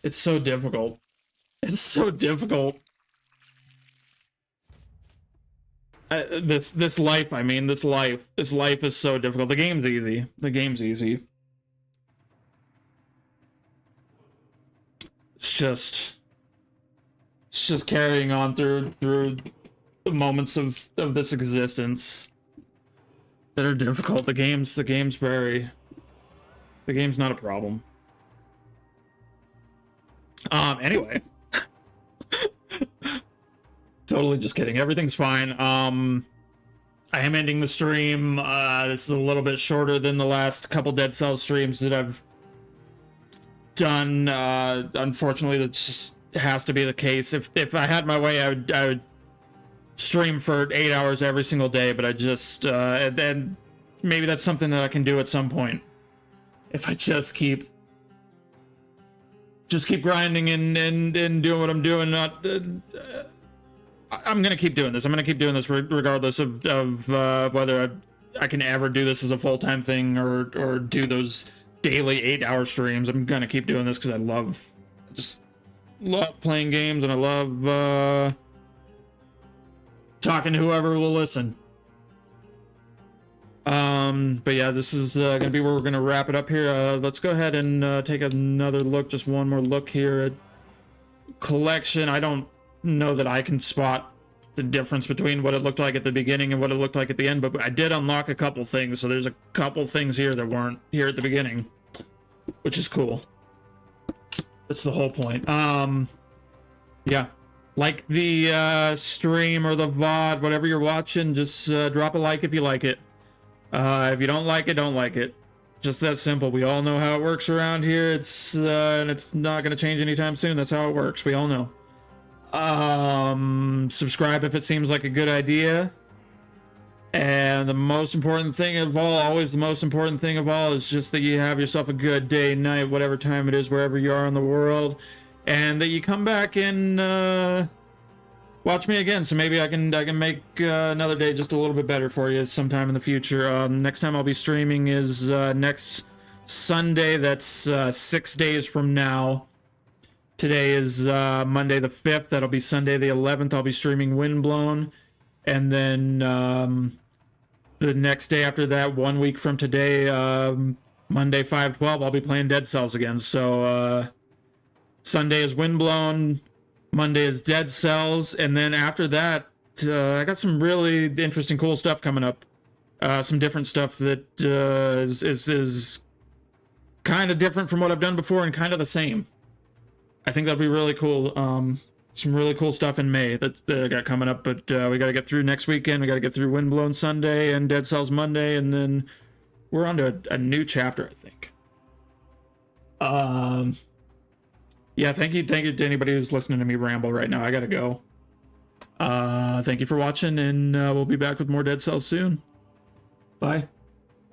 It's so difficult. It's so difficult. This life, I mean, this life is so difficult. The game's easy. The game's easy. It's just carrying on through the moments of this existence that are difficult. The game's not a problem. Anyway. Totally just kidding. Everything's fine. I am ending the stream. This is a little bit shorter than the last couple Dead Cells streams that I've done. Unfortunately, that just has to be the case. If I had my way, I would stream for 8 hours every single day, but I just then maybe that's something that I can do at some point. If I just keep grinding and doing what I'm doing, not I'm gonna keep doing this. I'm gonna keep doing this regardless of whether I can ever do this as a full-time thing or do those daily 8-hour streams. I'm gonna keep doing this because I just love playing games, and I love talking to whoever will listen. But yeah, this is gonna be where we're gonna wrap it up here. Let's go ahead and take another look, just one more look here at collection. I don't know that I can spot the difference between what it looked like at the beginning and what it looked like at the end, but I did unlock a couple things, so there's a couple things here that weren't here at the beginning, which is cool. That's the whole point. Yeah, like the stream or the VOD, whatever you're watching, just drop a like if you like it. If you don't like it, don't like it. Just that simple. We all know how it works around here. It's and it's not going to change anytime soon. That's how it works. We all know. Subscribe if it seems like a good idea. And the most important thing of all, always the most important thing of all, is just that you have yourself a good day, night, whatever time it is, wherever you are in the world, and that you come back and watch me again, so maybe I can make another day just a little bit better for you sometime in the future. Next time I'll be streaming is next Sunday. That's 6 days from now. Today is Monday the 5th. That'll be Sunday the 11th. I'll be streaming Windblown. And then the next day after that, 1 week from today, Monday 5/12, I'll be playing Dead Cells again. So Sunday is Windblown. Monday is Dead Cells, and then after that, I got some really interesting, cool stuff coming up. Some different stuff that is kind of different from what I've done before and kind of the same. I think that'll be really cool. Some really cool stuff in May that I got coming up, but we got to get through next weekend. We got to get through Windblown Sunday and Dead Cells Monday, and then we're on to a new chapter, I think. Yeah, thank you to anybody who's listening to me ramble right now. I gotta go. Thank you for watching, and we'll be back with more Dead Cells soon. Bye.